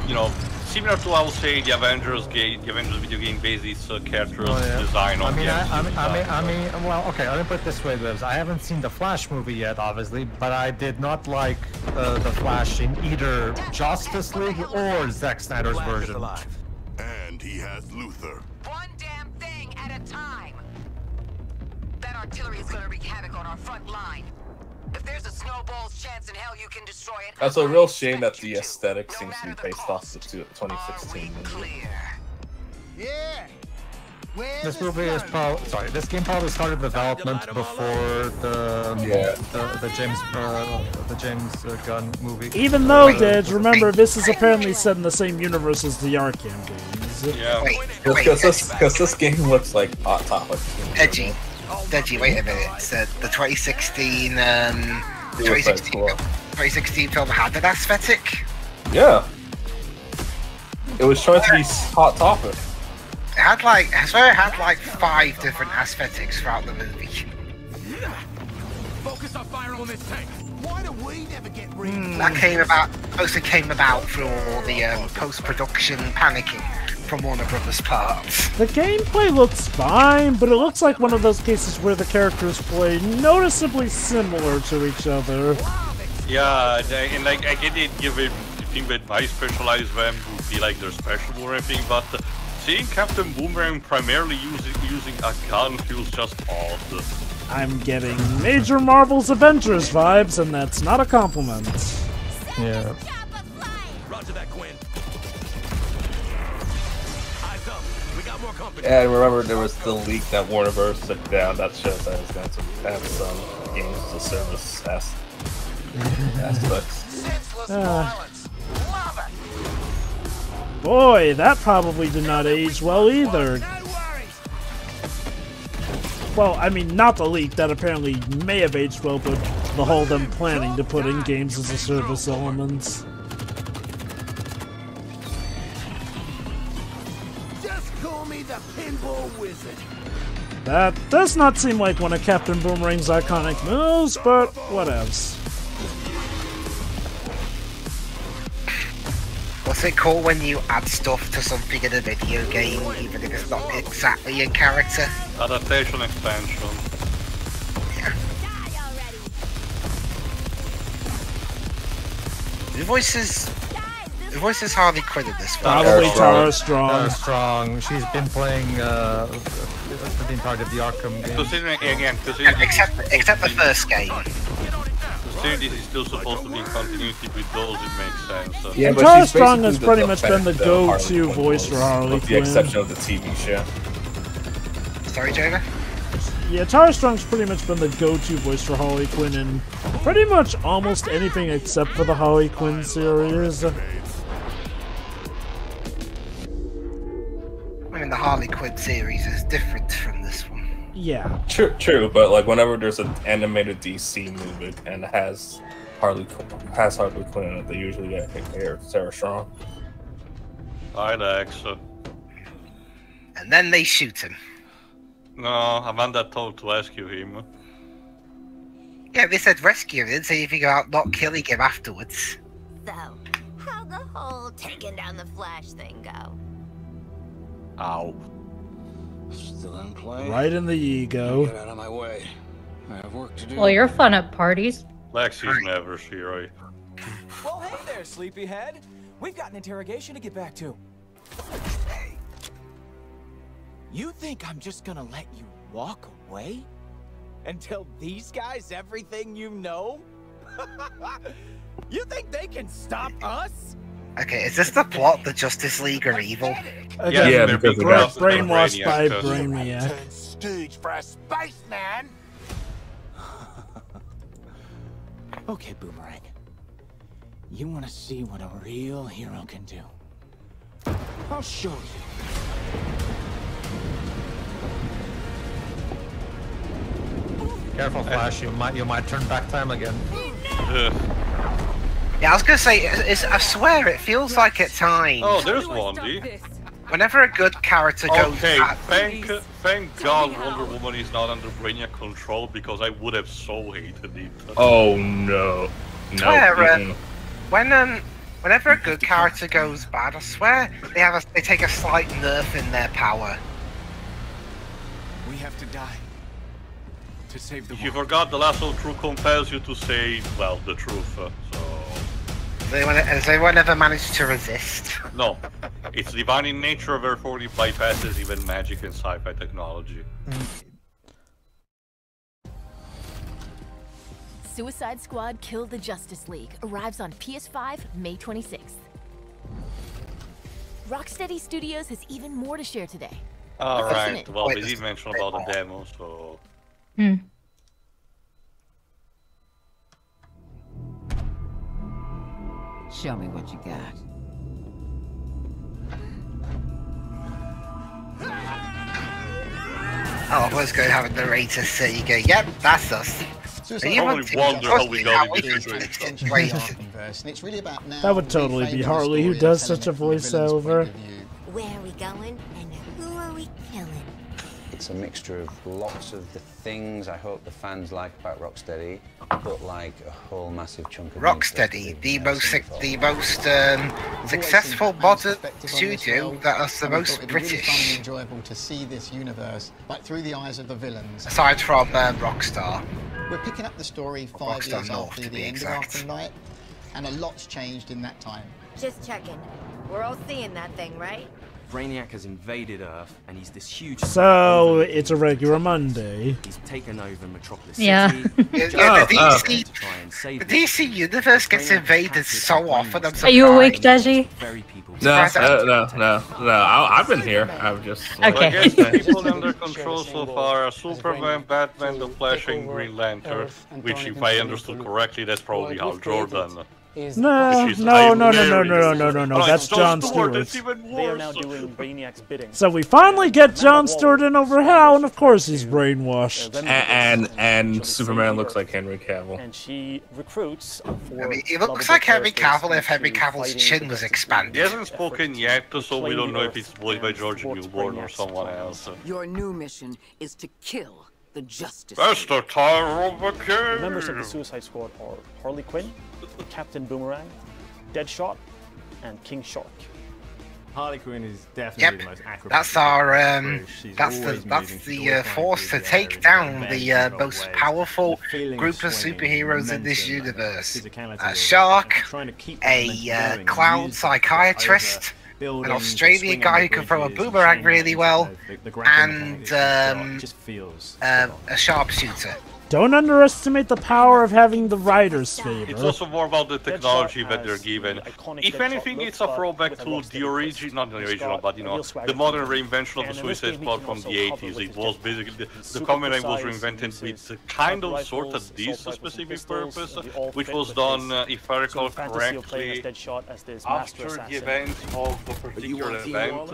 [SPEAKER 3] you know, similar to I would say the Avengers video game based its character design on
[SPEAKER 2] I mean, well, okay, let me put it this way, Liz. I haven't seen the Flash movie yet, obviously, but I did not like the Flash in either Justice League or Zack Snyder's version.
[SPEAKER 8] And he has Luthor.
[SPEAKER 18] One damn thing at a time. That artillery is gonna wreak havoc on our front line. If there's a snowball's chance in hell you can destroy it.
[SPEAKER 6] That's a real shame that the aesthetic seems to be based off the 2016 movie.
[SPEAKER 18] Yeah.
[SPEAKER 2] This movie is probably this game probably started development before the James Gunn movie.
[SPEAKER 1] Even though, Dej, remember, this is apparently set in the same universe as the Arkham games.
[SPEAKER 3] Yeah.
[SPEAKER 6] Because this game looks like Hot Topic.
[SPEAKER 5] Deji, wait a minute. So the 2016, 2016 film had an aesthetic?
[SPEAKER 6] Yeah. It was trying to be Hot Topic.
[SPEAKER 5] It had like, I swear it had like 5 different aesthetics throughout the movie.
[SPEAKER 15] Focus on fire on this tank. Why do we never get rid?
[SPEAKER 5] That mostly came about through all the post-production panicking from Warner Brothers parts.
[SPEAKER 1] The gameplay looks fine, but it looks like one of those cases where the characters play noticeably similar to each other.
[SPEAKER 3] Yeah, and like I get it, given the thing that my specialized them would be like their special or anything, but seeing Captain Boomerang primarily using a gun feels just odd.
[SPEAKER 1] I'm getting major Marvel's Avengers vibes, and that's not a compliment.
[SPEAKER 2] Yeah.
[SPEAKER 15] Roger that, Quinn. Eyes up. We got more company.
[SPEAKER 6] Yeah, I remember there was the leak that Warner Bros. took down that shows that it's going to have some games as a service aspects.
[SPEAKER 1] Boy, that probably did not age well either. Well, I mean, not the leak, that apparently may have aged well, but the whole them planning to put in games as a service elements.
[SPEAKER 15] Just call me the pinball wizard.
[SPEAKER 1] That does not seem like one of Captain Boomerang's iconic moves, but whatevs.
[SPEAKER 5] What's it called when you add stuff to something in a video game, even if it's not exactly in character?
[SPEAKER 3] Adaptation expansion.
[SPEAKER 5] Yeah. The voices Harley Quinn in this one.
[SPEAKER 1] Probably Tara Strong.
[SPEAKER 2] Tara Strong. She's been playing the entirety of the Arkham game.
[SPEAKER 5] Except the first game.
[SPEAKER 3] This is still supposed to be in continuity with those, it makes sense. So.
[SPEAKER 6] Yeah, but
[SPEAKER 1] Tara Strong has pretty much been the go-to voice for Harley
[SPEAKER 6] with
[SPEAKER 1] Quinn.
[SPEAKER 6] the exception of the TV show.
[SPEAKER 5] Sorry, Jonah?
[SPEAKER 1] Yeah, Tara Strong's pretty much been the go-to voice for Harley Quinn in pretty much almost anything except for the Harley Quinn series.
[SPEAKER 5] I mean, the Harley Quinn series is different from this one.
[SPEAKER 1] Yeah.
[SPEAKER 6] True, but like whenever there's an animated DC movie and it has Harley Quinn in it, they usually get Sarah Strong.
[SPEAKER 3] I'd so.
[SPEAKER 5] And then they shoot him.
[SPEAKER 3] No, Amanda told to rescue him.
[SPEAKER 5] Yeah, they said rescue him, didn't say anything about not killing him afterwards.
[SPEAKER 14] So, how'd the whole taking down the Flash thing go?
[SPEAKER 3] Ow.
[SPEAKER 8] Still in play?
[SPEAKER 1] Right in the ego.
[SPEAKER 8] Get out of my way. I have work to do.
[SPEAKER 4] Well, you're fun at parties.
[SPEAKER 3] Lexi's never hero.
[SPEAKER 17] Well, hey there, sleepyhead. We've got an interrogation to get back to. Hey. You think I'm just gonna let you walk away? And tell these guys everything you know? You think they can stop us?
[SPEAKER 5] Okay, is this the plot? The Justice League are evil?
[SPEAKER 1] Again,
[SPEAKER 6] yeah, because
[SPEAKER 1] brainwashed by Brainiac.
[SPEAKER 15] Stage for a spaceman.
[SPEAKER 17] Okay, Boomerang. You want to see what a real hero can do? I'll show you.
[SPEAKER 2] Careful, Flash. You might turn back time again.
[SPEAKER 5] Yeah, I was gonna say, I swear it feels like at times.
[SPEAKER 3] Oh, there's Wandy.
[SPEAKER 5] Whenever a good character goes bad,
[SPEAKER 3] thank God Wonder Woman is not under Brainiac control, because I would have so hated it.
[SPEAKER 6] Oh no. No.
[SPEAKER 5] Whenever a good character goes bad, I swear they take a slight nerf in their power.
[SPEAKER 17] We have to die to save the world.
[SPEAKER 3] You forgot the lasso of truth compels you to say, well, the truth. So.
[SPEAKER 5] Has anyone ever managed to resist?
[SPEAKER 3] No, it's divine in nature, therefore it bypasses even magic and sci-fi technology.
[SPEAKER 7] Suicide Squad Kill the Justice League arrives on PS5 May 26th. Rocksteady Studios has even more to share today.
[SPEAKER 3] Alright, well, they did mention about the demo, so...
[SPEAKER 11] Show me what you got.
[SPEAKER 5] Oh, I was going to have a narrator say, you go, yep, that's us.
[SPEAKER 1] That would totally be Harley who does such a voiceover.
[SPEAKER 14] Where are we going and who are we killing?
[SPEAKER 19] It's a mixture of lots of the things I hope the fans like about Rocksteady, but like a whole massive chunk of
[SPEAKER 5] Rocksteady, the most successful modern studio that is the most British.
[SPEAKER 20] Enjoyable to see this universe, like through the eyes of the villains.
[SPEAKER 5] Aside from Rockstar.
[SPEAKER 20] We're picking up the story 5 years after the end of Arkham Knight, and a lot's changed in that time.
[SPEAKER 14] Just checking. We're all seeing that thing, right?
[SPEAKER 16] Brainiac has invaded Earth, and he's this huge...
[SPEAKER 1] So, it's a regular Monday.
[SPEAKER 16] He's taken over Metropolis
[SPEAKER 4] Yeah.
[SPEAKER 16] City.
[SPEAKER 5] The DC universe gets invaded so often. I'm
[SPEAKER 4] Are you awake, Deji?
[SPEAKER 6] No. I've been here. I've just...
[SPEAKER 4] Okay.
[SPEAKER 3] I guess the people under control so far are Superman, Batman, The Flash, and Green Lantern, which, if I understood correctly, that's probably Hal Jordan.
[SPEAKER 1] No, that's John Stewart.
[SPEAKER 21] They are now doing Brainiac's bidding.
[SPEAKER 1] So we finally get John Stewart in over Hal, and of course he's brainwashed.
[SPEAKER 6] And Superman looks like Henry Cavill.
[SPEAKER 21] And she recruits for...
[SPEAKER 5] I mean, it looks like Henry Cavill if Henry Cavill's chin was expanded.
[SPEAKER 3] He hasn't spoken yet, so we don't know if it's voiced by George Newborn or someone else.
[SPEAKER 18] Your new mission is to kill the Justice
[SPEAKER 3] That's the time of the game!
[SPEAKER 21] Members of the Suicide Squad are Harley Quinn, Captain Boomerang, Deadshot, and King Shark.
[SPEAKER 22] Harley Quinn is definitely the most acrobatic.
[SPEAKER 5] That's our that's the force to take down the most powerful group of superheroes in this universe. A shark, a clown psychiatrist, an Australian guy who can throw a boomerang really well, and a sharpshooter.
[SPEAKER 1] Don't underestimate the power of having the writer's favor.
[SPEAKER 3] It's also more about the technology that they're given. If anything, it's a throwback to the original, not the original, but you know, the modern reinvention of the Suicide Squad from the 80s. It was basically, the Commandant was reinvented with a kind of, sort of this specific purpose, which was done, if I recall correctly, after the event of the particular event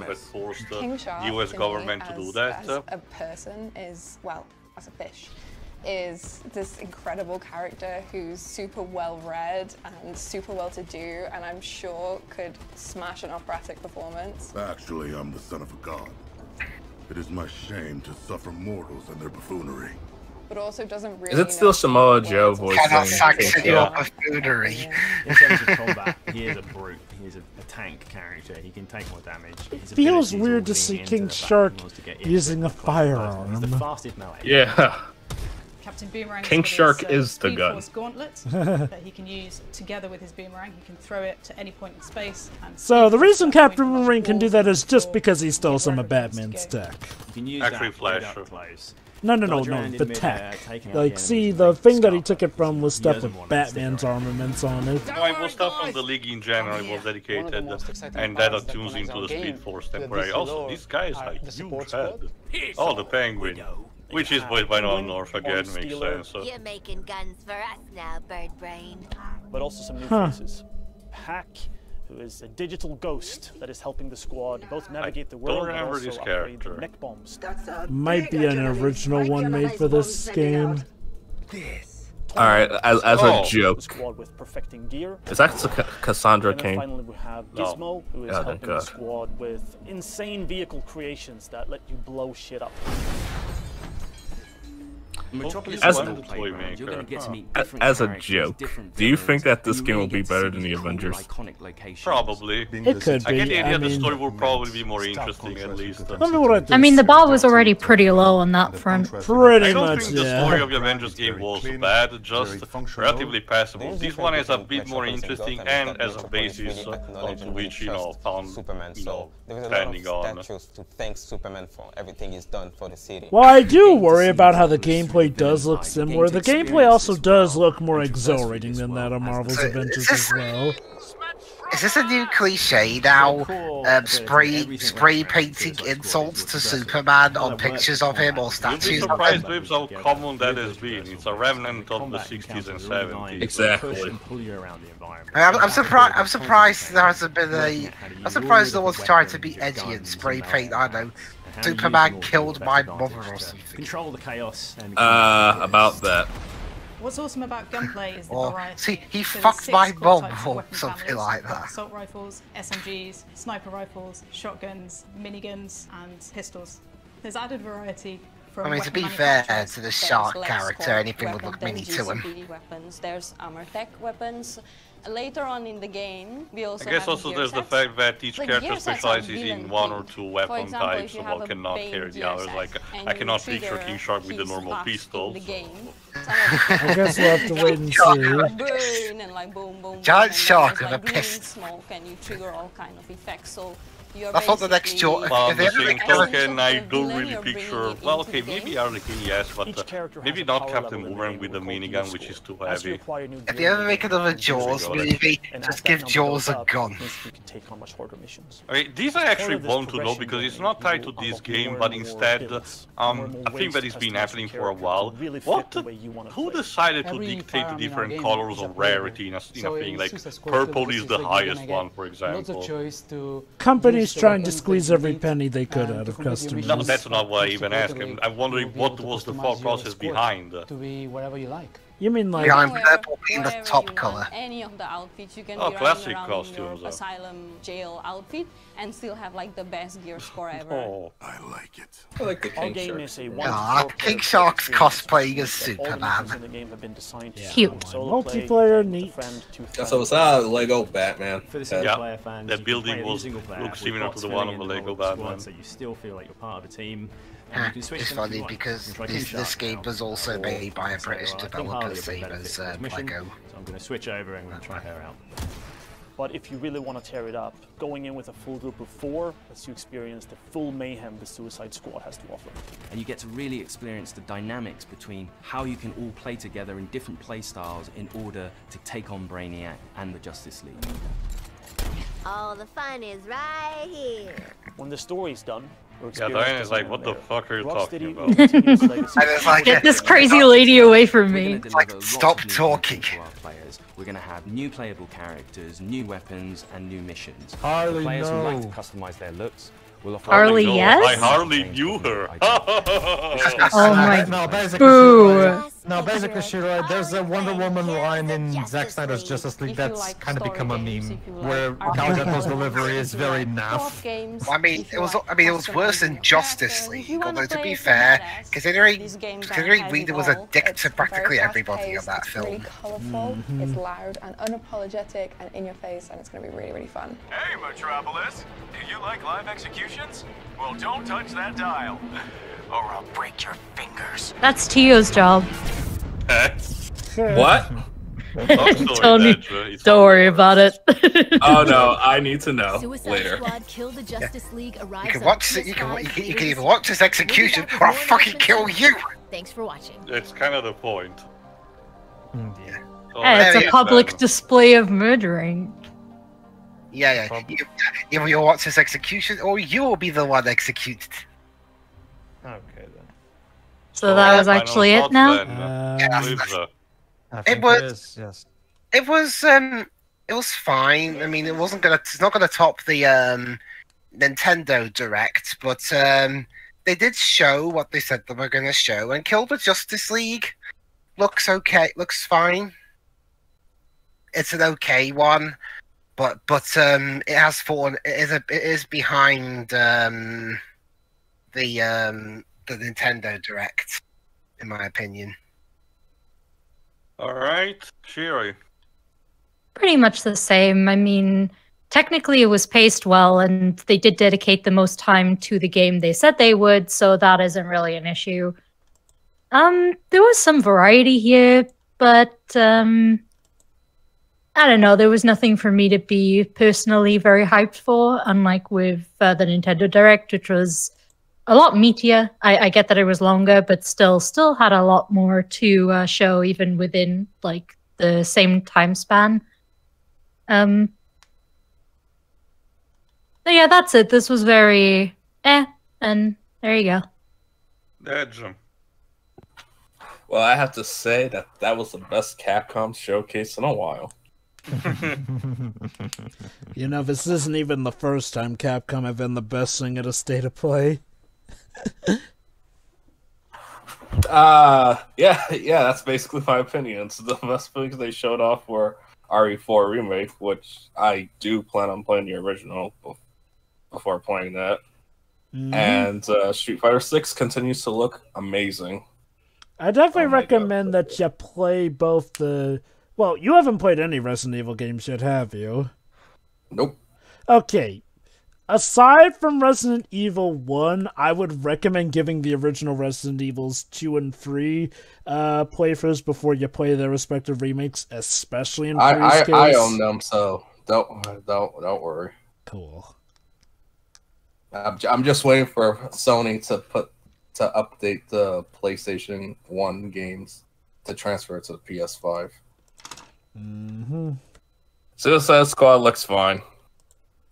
[SPEAKER 3] that forced the US government to do that.
[SPEAKER 23] As a person is, well, as a fish, is this incredible character who's super well read and super well to do, and I'm sure could smash an operatic performance.
[SPEAKER 8] Actually, I'm the son of a god. It is my shame to suffer mortals and their buffoonery.
[SPEAKER 23] But also doesn't really.
[SPEAKER 6] Is it still Samoa Joe voicing?
[SPEAKER 5] Buffoonery.
[SPEAKER 22] In terms of combat, he is a brute. He is a tank character. He can take more damage.
[SPEAKER 1] It feels weird to see King Shark using a firearm.
[SPEAKER 22] The fastest melee.
[SPEAKER 6] Yeah.
[SPEAKER 24] Captain Boomerang
[SPEAKER 6] King Shark is the gun.
[SPEAKER 24] Gauntlet that he can use together with his boomerang. He can throw it to any point in space. And
[SPEAKER 1] so the reason Captain Boomerang can do that is just because he stole some of Batman's tech.
[SPEAKER 3] Actually, Flash.
[SPEAKER 1] No, the tech. Like, see, the thing that he took it from was stuff with Batman's armaments on it.
[SPEAKER 3] No, it was stuff from the League in general. It was dedicated, and that attunes into the Speed Force temporary. Also, this guy is like huge head. Oh, the Penguin. Which is voiced by Nolan North again, makes sense.
[SPEAKER 14] You're making guns for us now, Bird Brain.
[SPEAKER 21] But also some new faces. Hack, who is a digital ghost that is helping the squad both navigate the world and also upgrade the mech bombs.
[SPEAKER 1] Might be an original one made for this game.
[SPEAKER 6] Alright, as a joke.
[SPEAKER 21] Squad with perfecting gear.
[SPEAKER 6] Is that Cassandra
[SPEAKER 21] and
[SPEAKER 6] King?
[SPEAKER 21] Finally, we have Gizmo, who is helping the squad with insane vehicle creations that let you blow shit up.
[SPEAKER 6] As a joke, do you think that this game will be better than the Avengers?
[SPEAKER 3] Probably.
[SPEAKER 1] It could be.
[SPEAKER 3] I get the idea the story will probably be more interesting, at least.
[SPEAKER 4] I mean, the bar was already pretty low on that front.
[SPEAKER 1] Pretty
[SPEAKER 3] I don't
[SPEAKER 1] much,
[SPEAKER 3] think the story of the Avengers game was bad, just relatively passable. This one is a bit more interesting and as a basis on which, you know, depending on.
[SPEAKER 25] To thank Superman for everything he's done for the city.
[SPEAKER 1] Well, I do worry about how the gameplay does look similar. The gameplay also does look more exhilarating than that of Marvel's Avengers as well.
[SPEAKER 5] Is this a new cliche now? Spray painting insults to Superman on pictures of him or statues.
[SPEAKER 3] You'd be surprised with how common that has been. It's a remnant of the 60s and 70s.
[SPEAKER 6] Exactly.
[SPEAKER 5] I'm surprised. I'm surprised there hasn't been a. I'm surprised no one's tried to be edgy and spray paint. I don't know. Superman killed my mother or something.
[SPEAKER 22] Control the chaos. And
[SPEAKER 6] about that.
[SPEAKER 24] What's awesome about gunplay is the variety.
[SPEAKER 5] See, he
[SPEAKER 24] So
[SPEAKER 5] fucked
[SPEAKER 24] there's
[SPEAKER 5] my
[SPEAKER 24] 6 core
[SPEAKER 5] mum
[SPEAKER 24] types of
[SPEAKER 5] or
[SPEAKER 24] weapon
[SPEAKER 5] something
[SPEAKER 24] families.
[SPEAKER 5] like
[SPEAKER 24] You've got
[SPEAKER 5] that.
[SPEAKER 24] Assault rifles, SMGs, sniper rifles, shotguns, miniguns, and pistols. There's added variety.
[SPEAKER 5] I mean, to be fair to the shark character, anything would look mini to him.
[SPEAKER 9] Weapons. There's armor tech weapons. Later on in the game, we also
[SPEAKER 3] I guess
[SPEAKER 9] have
[SPEAKER 3] also
[SPEAKER 9] gear
[SPEAKER 3] there's the
[SPEAKER 9] sets.
[SPEAKER 3] fact that each
[SPEAKER 9] The
[SPEAKER 3] character
[SPEAKER 9] gear sets are
[SPEAKER 3] specializes in one or
[SPEAKER 9] villain
[SPEAKER 3] two
[SPEAKER 9] themed.
[SPEAKER 3] weapon
[SPEAKER 9] For example,
[SPEAKER 3] types,
[SPEAKER 9] if
[SPEAKER 3] so
[SPEAKER 9] you
[SPEAKER 3] one
[SPEAKER 9] have a
[SPEAKER 3] cannot
[SPEAKER 9] Bane
[SPEAKER 3] carry the
[SPEAKER 9] gear
[SPEAKER 3] others.
[SPEAKER 9] set
[SPEAKER 3] Like,
[SPEAKER 9] and
[SPEAKER 3] I
[SPEAKER 9] you
[SPEAKER 3] cannot picture
[SPEAKER 9] trigger
[SPEAKER 3] King Shark with the
[SPEAKER 9] his
[SPEAKER 3] normal
[SPEAKER 9] buff in
[SPEAKER 3] pistols.
[SPEAKER 9] the game,
[SPEAKER 1] I guess we'll have to wait and see.
[SPEAKER 9] burn and like boom, boom,
[SPEAKER 5] Giant
[SPEAKER 9] boom,
[SPEAKER 5] shark
[SPEAKER 9] and
[SPEAKER 5] with
[SPEAKER 9] then
[SPEAKER 5] a
[SPEAKER 9] there's, like, green
[SPEAKER 5] pist.
[SPEAKER 9] smoke and you trigger all kind of effects. So you're
[SPEAKER 5] I thought the next
[SPEAKER 9] basically-
[SPEAKER 3] Well,
[SPEAKER 5] If
[SPEAKER 3] the
[SPEAKER 5] they ever
[SPEAKER 3] same
[SPEAKER 5] make
[SPEAKER 3] token, I
[SPEAKER 9] the
[SPEAKER 3] don't
[SPEAKER 9] villain,
[SPEAKER 3] really
[SPEAKER 9] you're
[SPEAKER 3] picture.
[SPEAKER 9] bringing it
[SPEAKER 3] Well,
[SPEAKER 9] into
[SPEAKER 3] okay,
[SPEAKER 9] the
[SPEAKER 3] maybe
[SPEAKER 9] game.
[SPEAKER 3] Harley Quinn, yes, but maybe not Captain Boomerang with the minigun, which is too heavy.
[SPEAKER 5] If you ever make another Jaws movie, just give Jaws a gun.
[SPEAKER 3] I mean, these I actually want to know because it's not tied to this game, but instead, a thing that has been happening for a while. Who decided to dictate the different colors of rarity in a thing? Like, purple is the highest one, for example.
[SPEAKER 1] Companies trying to squeeze every penny they could out of customers.
[SPEAKER 3] No, that's not what I even asked. I'm wondering what was the thought process behind.
[SPEAKER 10] To be wherever you like.
[SPEAKER 1] You mean like
[SPEAKER 5] Behind purple being the top color.
[SPEAKER 9] Any of the outfits, you can
[SPEAKER 3] Oh,
[SPEAKER 9] be
[SPEAKER 3] classic
[SPEAKER 9] running around
[SPEAKER 3] costumes,
[SPEAKER 9] your asylum jail outfit and still have like the best gear score ever.
[SPEAKER 3] Oh,
[SPEAKER 8] I like it.
[SPEAKER 6] I like the
[SPEAKER 21] Our
[SPEAKER 6] King
[SPEAKER 21] game
[SPEAKER 6] Shark.
[SPEAKER 21] is a
[SPEAKER 5] King Shark's cosplaying as Superman.
[SPEAKER 21] in the game have been designed to
[SPEAKER 1] Cute.
[SPEAKER 21] solo play,
[SPEAKER 1] Multiplayer, neat.
[SPEAKER 6] That's what was that Lego Batman.
[SPEAKER 22] For the single
[SPEAKER 3] Yeah,
[SPEAKER 22] player fans,
[SPEAKER 3] that
[SPEAKER 22] you can
[SPEAKER 3] building
[SPEAKER 22] play as a
[SPEAKER 3] was-
[SPEAKER 22] single player
[SPEAKER 3] looks
[SPEAKER 22] with
[SPEAKER 3] similar
[SPEAKER 22] bots
[SPEAKER 3] to the one
[SPEAKER 22] filling
[SPEAKER 3] on the
[SPEAKER 22] in
[SPEAKER 3] Lego
[SPEAKER 22] whole squad,
[SPEAKER 3] Batman.
[SPEAKER 22] So you still feel like you're part of a team. And you can switch
[SPEAKER 5] It's
[SPEAKER 22] them if you
[SPEAKER 5] funny
[SPEAKER 22] want.
[SPEAKER 5] because
[SPEAKER 22] You can try
[SPEAKER 5] this
[SPEAKER 22] King Shark
[SPEAKER 5] game
[SPEAKER 22] now,
[SPEAKER 5] was also
[SPEAKER 22] or
[SPEAKER 5] made by a British
[SPEAKER 22] I think
[SPEAKER 5] developer,
[SPEAKER 22] Harley would
[SPEAKER 5] same
[SPEAKER 22] benefit
[SPEAKER 5] as
[SPEAKER 22] from this mission,
[SPEAKER 5] Lego.
[SPEAKER 22] So I'm going to switch over and I'm going to try her out.
[SPEAKER 21] But if you really want to tear it up, going in with a full group of 4 lets you experience the full mayhem the Suicide Squad has to offer.
[SPEAKER 16] And you get to really experience the dynamics between how you can all play together in different play styles in order to take on Brainiac and the Justice League.
[SPEAKER 14] All the fun is right here.
[SPEAKER 21] When the story's done,
[SPEAKER 3] Yeah, Diana's like, what the fuck are you talking about?
[SPEAKER 4] Get this crazy lady away from me.
[SPEAKER 5] Like, stop talking.
[SPEAKER 16] We're going to have new playable characters, new weapons, and new missions.
[SPEAKER 2] Harley,
[SPEAKER 16] Players who like to
[SPEAKER 2] no.
[SPEAKER 16] customize their looks will offer
[SPEAKER 4] Harley,
[SPEAKER 3] No,
[SPEAKER 4] yes?
[SPEAKER 3] I hardly knew her.
[SPEAKER 4] Oh my
[SPEAKER 2] No, basically,
[SPEAKER 4] boo.
[SPEAKER 2] No, basically, Shiro, there's a Wonder Woman line in Zack Snyder's Justice League that's kind of become a meme, where Gal Gadot's delivery is very naff.
[SPEAKER 5] Well, I mean, it was worse than Justice League. Although to be fair, considering Reader was a dick to practically everybody on that
[SPEAKER 23] It's really
[SPEAKER 5] film.
[SPEAKER 23] colourful, it's loud and unapologetic and in your face, and it's going to be really, really fun.
[SPEAKER 12] Hey, Metropolis! Do you like live executions? Well, don't touch that dial, or I'll break your fingers.
[SPEAKER 4] That's Tio's job.
[SPEAKER 6] What?
[SPEAKER 4] Don't worry about it.
[SPEAKER 6] Oh no, I need to know
[SPEAKER 7] Suicide
[SPEAKER 6] later.
[SPEAKER 7] Squad Kill the Justice League arrives
[SPEAKER 5] You can
[SPEAKER 7] on
[SPEAKER 5] watch it. You
[SPEAKER 7] PS5
[SPEAKER 5] can either watch this execution or I'll fucking kill you.
[SPEAKER 7] Thanks for watching.
[SPEAKER 3] It's kind of the point.
[SPEAKER 5] Yeah.
[SPEAKER 3] So,
[SPEAKER 4] Hey, it's
[SPEAKER 5] yeah,
[SPEAKER 4] a public display of murdering.
[SPEAKER 5] Yeah. Either you'll watch this execution or you'll be the one executed.
[SPEAKER 2] Okay then.
[SPEAKER 4] So that was actually it now?
[SPEAKER 5] It was fine. I mean, it's not gonna top the Nintendo Direct, but they did show what they said they were gonna show, and Kill the Justice League looks okay, looks fine. It's an okay one, but it has fallen. It is behind the Nintendo Direct, in my opinion.
[SPEAKER 3] Alright, Shiri.
[SPEAKER 4] Pretty much the same. I mean, technically it was paced well, and they did dedicate the most time to the game they said they would, so that isn't really an issue. There was some variety here, but I don't know, there was nothing for me to be personally very hyped for, unlike with the Nintendo Direct, which was a lot meatier. I get that it was longer, but still had a lot more to show, even within like the same time span. So yeah, that's it. This was very and there you go.
[SPEAKER 3] Edge.
[SPEAKER 6] Well, I have to say that was the best Capcom showcase in a while.
[SPEAKER 1] You know, this isn't even the first time Capcom have been the best thing at a state of play.
[SPEAKER 6] Yeah, that's basically my opinion. So the best things they showed off were RE4 Remake, which I do plan on playing the original before playing that. And Street Fighter 6 continues to look amazing.
[SPEAKER 1] I definitely recommend that you play both the... Well, you haven't played any Resident Evil games yet, have you?
[SPEAKER 6] Nope.
[SPEAKER 1] Okay. Aside from Resident Evil 1, I would recommend giving the original Resident Evils 2 and 3 playthroughs before you play their respective remakes, especially in 3's case.
[SPEAKER 6] I own them, so don't worry.
[SPEAKER 1] Cool.
[SPEAKER 6] I'm just waiting for Sony to update the PlayStation 1 games to transfer it to the PS5. Suicide Squad looks fine.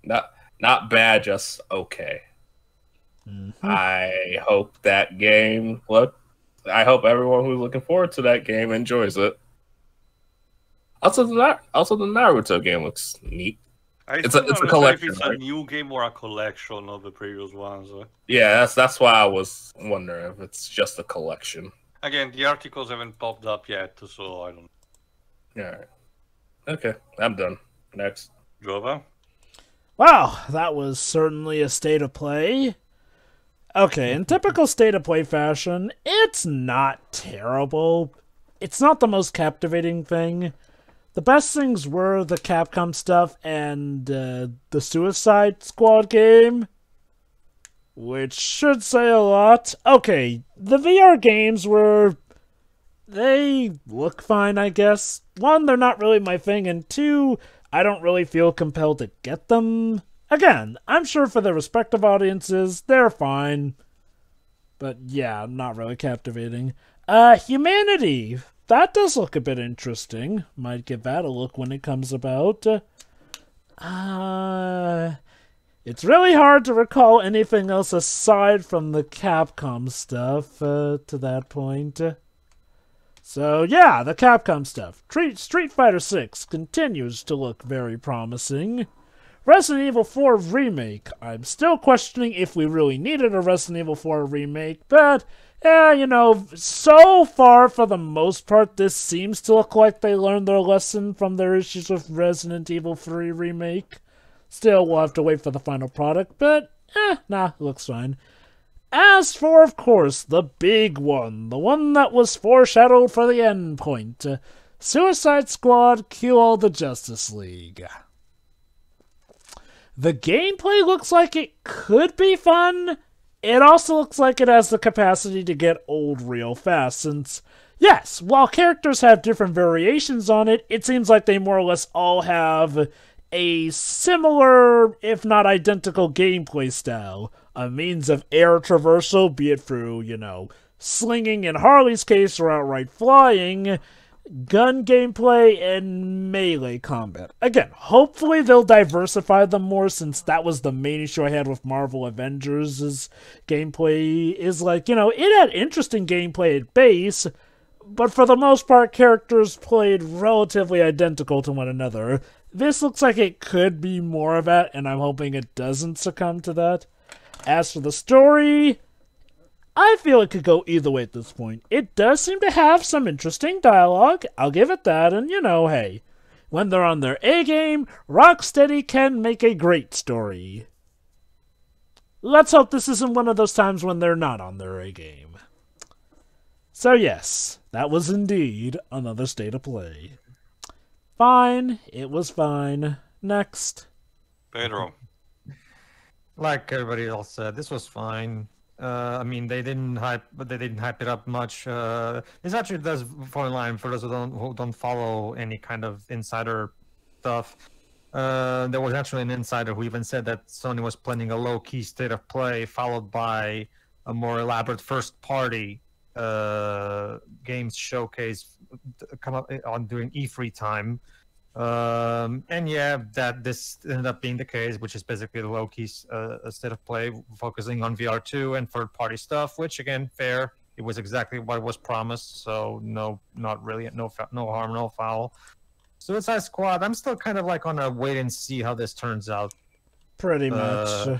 [SPEAKER 6] Not bad, just okay. I hope that game I hope everyone who's looking forward to that game enjoys it. Also the Naruto game looks neat. It's a collection.
[SPEAKER 3] If it's a new game or a collection of the previous ones.
[SPEAKER 6] Yeah, that's why I was wondering if it's just a collection.
[SPEAKER 3] Again, the articles haven't popped up yet, so I don't know.
[SPEAKER 6] Yeah. Okay, I'm done. Next.
[SPEAKER 3] Jova?
[SPEAKER 1] Wow, that was certainly a state of play. Okay, in typical state of play fashion, it's not terrible. It's not the most captivating thing. The best things were the Capcom stuff and the Suicide Squad game, which should say a lot. Okay, the VR games they look fine, I guess. One, they're not really my thing, and two, I don't really feel compelled to get them. Again, I'm sure for their respective audiences, they're fine. But yeah, not really captivating. Humanity. That does look a bit interesting. Might give that a look when it comes about. It's really hard to recall anything else aside from the Capcom stuff to that point. So yeah, the Capcom stuff. Street Fighter 6 continues to look very promising. Resident Evil 4 Remake. I'm still questioning if we really needed a Resident Evil 4 Remake, but you know, so far, for the most part, this seems to look like they learned their lesson from their issues with Resident Evil 3 Remake. Still, we'll have to wait for the final product, but, it looks fine. As for, of course, the big one, the one that was foreshadowed for the end point, Suicide Squad Kill All the Justice League. The gameplay looks like it could be fun. It also looks like it has the capacity to get old real fast, since, yes, while characters have different variations on it, it seems like they more or less all have a similar, if not identical, gameplay style. A means of air traversal, be it through, you know, slinging in Harley's case or outright flying, gun gameplay, and melee combat. Again, hopefully they'll diversify them more, since that was the main issue I had with Marvel Avengers' gameplay, is like, you know, it had interesting gameplay at base, but for the most part, characters played relatively identical to one another. This looks like it could be more of that, and I'm hoping it doesn't succumb to that. As for the story, I feel it could go either way at this point. It does seem to have some interesting dialogue, I'll give it that, and you know, hey, when they're on their A-game, Rocksteady can make a great story. Let's hope this isn't one of those times when they're not on their A-game. So yes, that was indeed another state of play. Fine, it was fine. Next.
[SPEAKER 3] Pedro.
[SPEAKER 2] Like everybody else said, this was fine. I mean, they didn't hype it up much. This actually does fall in line for those who don't follow any kind of insider stuff. There was actually an insider who even said that Sony was planning a low-key state of play, followed by a more elaborate first-party games showcase come up on during E3 time. And yeah, that this ended up being the case, which is basically the low-key state of play, focusing on VR2 and third-party stuff, which again, fair. It was exactly what was promised, so no harm, no foul. Suicide Squad, I'm still kind of like on a wait and see how this turns out.
[SPEAKER 1] Pretty much.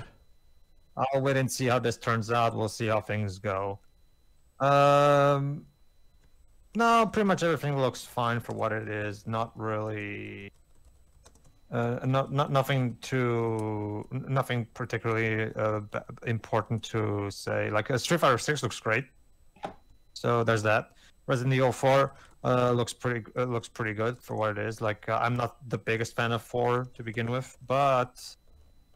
[SPEAKER 2] I'll wait and see how this turns out. We'll see how things go. No, pretty much everything looks fine for what it is. Not really. Nothing particularly important to say. Like Street Fighter 6 looks great. So there's that. Resident Evil 4 looks pretty good for what it is. Like I'm not the biggest fan of 4 to begin with, but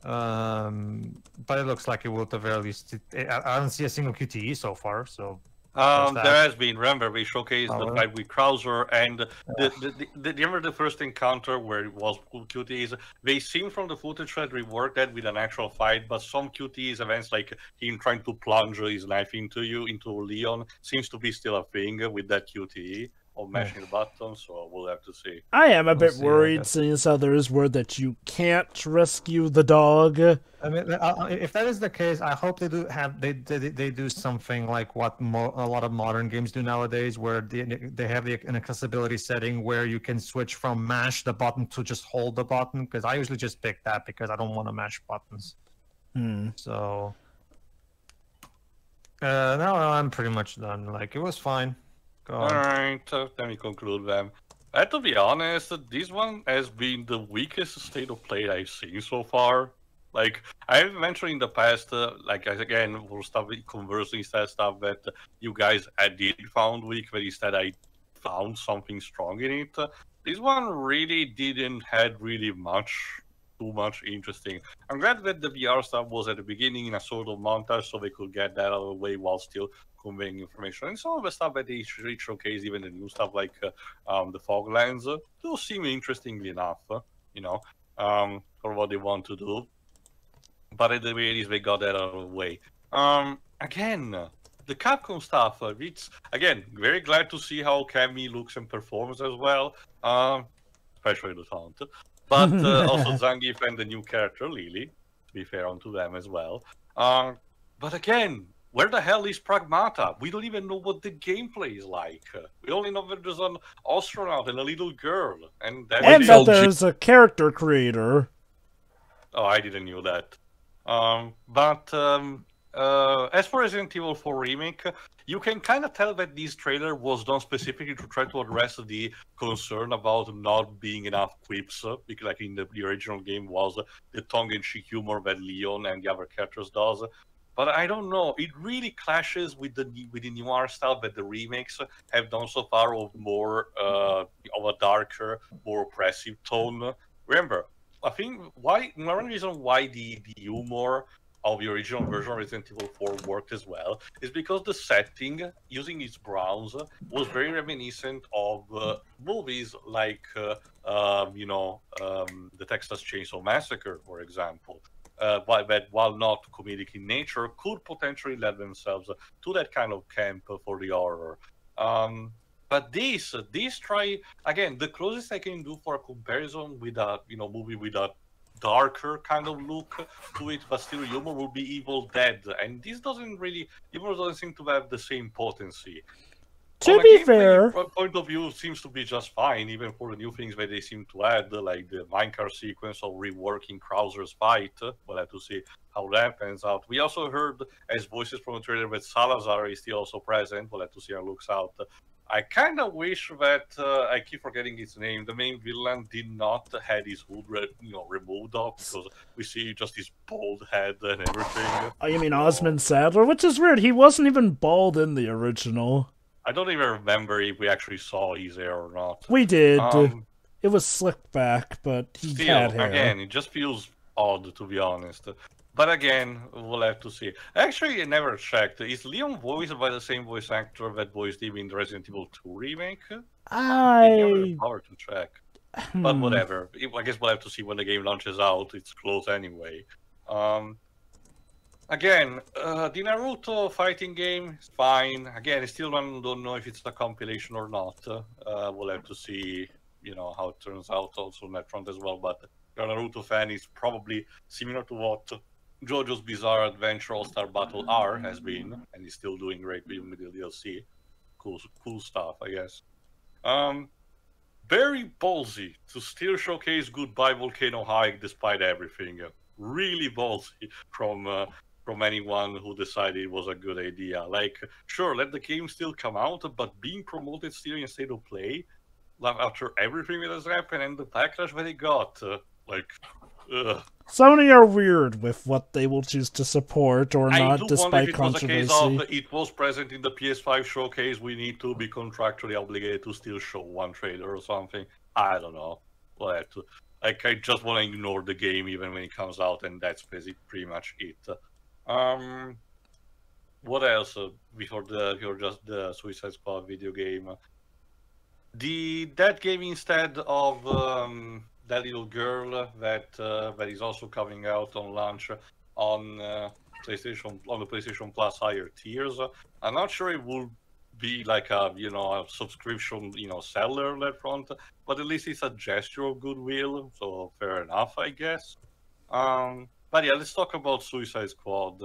[SPEAKER 2] it looks like it will at the very least. I don't see a single QTE so far, so.
[SPEAKER 3] There has been. Remember, we showcased the fight with Krauser, and remember the first encounter where it was QTEs. They seem from the footage that reworked that with an actual fight, but some QTEs events like him trying to plunge his knife into Leon seems to be still a thing with that QTE. Or mashing the buttons, so we'll have to see.
[SPEAKER 1] I am a bit worried, seeing as how there is word that you can't rescue the dog.
[SPEAKER 2] I mean, if that is the case, I hope they do something like what a lot of modern games do nowadays, where they have an accessibility setting where you can switch from mash the button to just hold the button. Because I usually just pick that because I don't want to mash buttons. So now I'm pretty much done. Like it was fine.
[SPEAKER 3] Alright, let me conclude them. To be honest, this one has been the weakest state of play I've seen so far. Like, I've mentioned in the past, again, we'll stop conversing stuff that you guys did found weak, but instead I found something strong in it. This one really didn't have really too much interesting. I'm glad that the VR stuff was at the beginning in a sort of montage, so they could get that out of the way while still conveying information. And some of the stuff that they showcase, even the new stuff like the fog lens, do seem interestingly enough, for what they want to do. But at the very least, they got that out of the way. Again, the Capcom stuff, it's, again, very glad to see how Cammy looks and performs as well, especially the taunt. But also Zangief and the new character, Lily, to be fair onto them as well. But again, where the hell is Pragmata? We don't even know what the gameplay is like. We only know that there's an astronaut and a little girl. And
[SPEAKER 1] that there's a character creator.
[SPEAKER 3] Oh, I didn't know that. As for Resident Evil 4 Remake, you can kind of tell that this trailer was done specifically to try to address the concern about not being enough quips, because like in the original game was the tongue-in-cheek humor that Leon and the other characters does. But I don't know, it really clashes with the noir style that the remakes have done so far of more of a darker, more oppressive tone. Remember, I think one reason why the humor of the original version of Resident Evil 4 worked as well is because the setting, using its browns, was very reminiscent of movies like, the Texas Chainsaw Massacre, for example. That, while not comedic in nature, could potentially lend themselves to that kind of camp for the horror. But these try, again, the closest I can do for a comparison with a movie with a darker kind of look to it, but still humor, would be Evil Dead, and this humor doesn't seem to have the same potency.
[SPEAKER 1] To be fair,
[SPEAKER 3] point of view seems to be just fine, even for the new things that they seem to add, like the minecart sequence or reworking Krauser's fight. We'll have to see how that pans out. We also heard as voices from the trailer that Salazar is still also present. We'll have to see how it looks out. I kind of wish that, I keep forgetting his name, the main villain did not have his hood removed off, because we see just his bald head and everything.
[SPEAKER 1] Oh, you mean Osmond Sadler? Which is weird, he wasn't even bald in the original.
[SPEAKER 3] I don't even remember if we actually saw his hair or not.
[SPEAKER 1] We did. It was slicked back, but he had hair.
[SPEAKER 3] Again, it just feels odd, to be honest. But again, we'll have to see. Actually, I never checked. Is Leon voiced by the same voice actor that voiced him in the Resident Evil 2 remake? I never had the power to check. But whatever. I guess we'll have to see when the game launches out. It's close anyway. Again, the Naruto fighting game is fine. Again, I still don't know if it's a compilation or not. We'll have to see, you know, how it turns out also on that front as well. But if you're a Naruto fan, it's probably similar to what JoJo's Bizarre Adventure All-Star Battle R has been, and he's still doing great even with the DLC. Cool stuff, I guess. Very ballsy to still showcase Goodbye Volcano High despite everything. Really ballsy from anyone who decided it was a good idea. Like, sure, let the game still come out, but being promoted still in State of Play, like, after everything that has happened and the backlash that it got, like, ugh.
[SPEAKER 1] Sony are weird with what they will choose to support or not, despite controversy.
[SPEAKER 3] Was a case of it was present in the PS5 showcase, we need to be contractually obligated to still show one trailer or something. I don't know. Like, I just want to ignore the game even when it comes out, and that's pretty much it. What else before just the Suicide Squad video game? That game, instead of that little girl that is also coming out on launch on the PlayStation Plus higher tiers. I'm not sure it will be like a a subscription seller on that front, but at least it's a gesture of goodwill, so fair enough, I guess. But yeah, let's talk about Suicide Squad.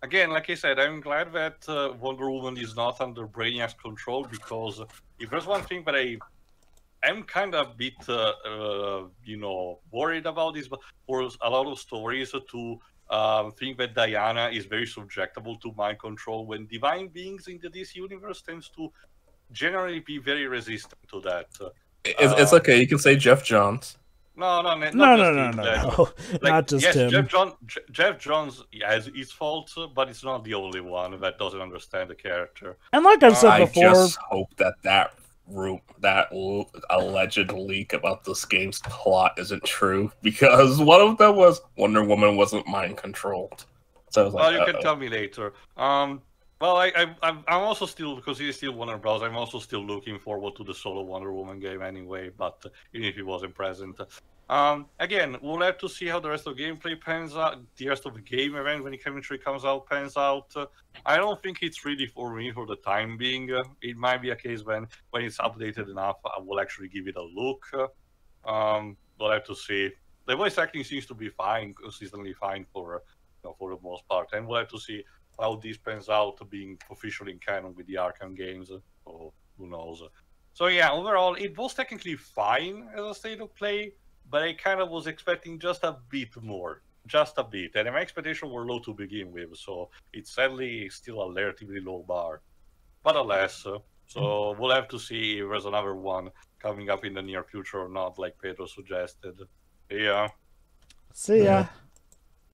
[SPEAKER 3] Again, like I said, I'm glad that Wonder Woman is not under Brainiac's control, because if there's one thing that I'm kind of a bit, worried about this, but for a lot of stories to think that Diana is very subjectable to mind control, when divine beings in the DC universe tends to generally be very resistant to that.
[SPEAKER 6] It's okay. You can say Jeff Johns.
[SPEAKER 3] No.
[SPEAKER 1] Like, not just
[SPEAKER 3] yes,
[SPEAKER 1] him.
[SPEAKER 3] Jeff Johns has his faults, but it's not the only one that doesn't understand the character.
[SPEAKER 1] And like I've said before,
[SPEAKER 6] I just hope that alleged leak about this game's plot isn't true, because one of them was Wonder Woman wasn't mind controlled. So I was like,
[SPEAKER 3] you can tell me later. Well, I'm also still, because he's still Warner Bros. I'm also still looking forward to the solo Wonder Woman game anyway. But even if he wasn't present, again, we'll have to see how the rest of the gameplay pans out. The rest of the game event when the chemistry comes out pans out. I don't think it's really for me for the time being. It might be a case when it's updated enough, I will actually give it a look. We'll have to see. The voice acting seems to be fine, consistently fine for the most part, and we'll have to see how this pans out being officially in canon with the Arkham games. So who knows? So yeah, overall, it was technically fine as a state of play, but I kind of was expecting just a bit more. Just a bit. And my expectations were low to begin with, so it's sadly still a relatively low bar. But alas, so we'll have to see if there's another one coming up in the near future or not, like Pedro suggested. Yeah.
[SPEAKER 1] See ya.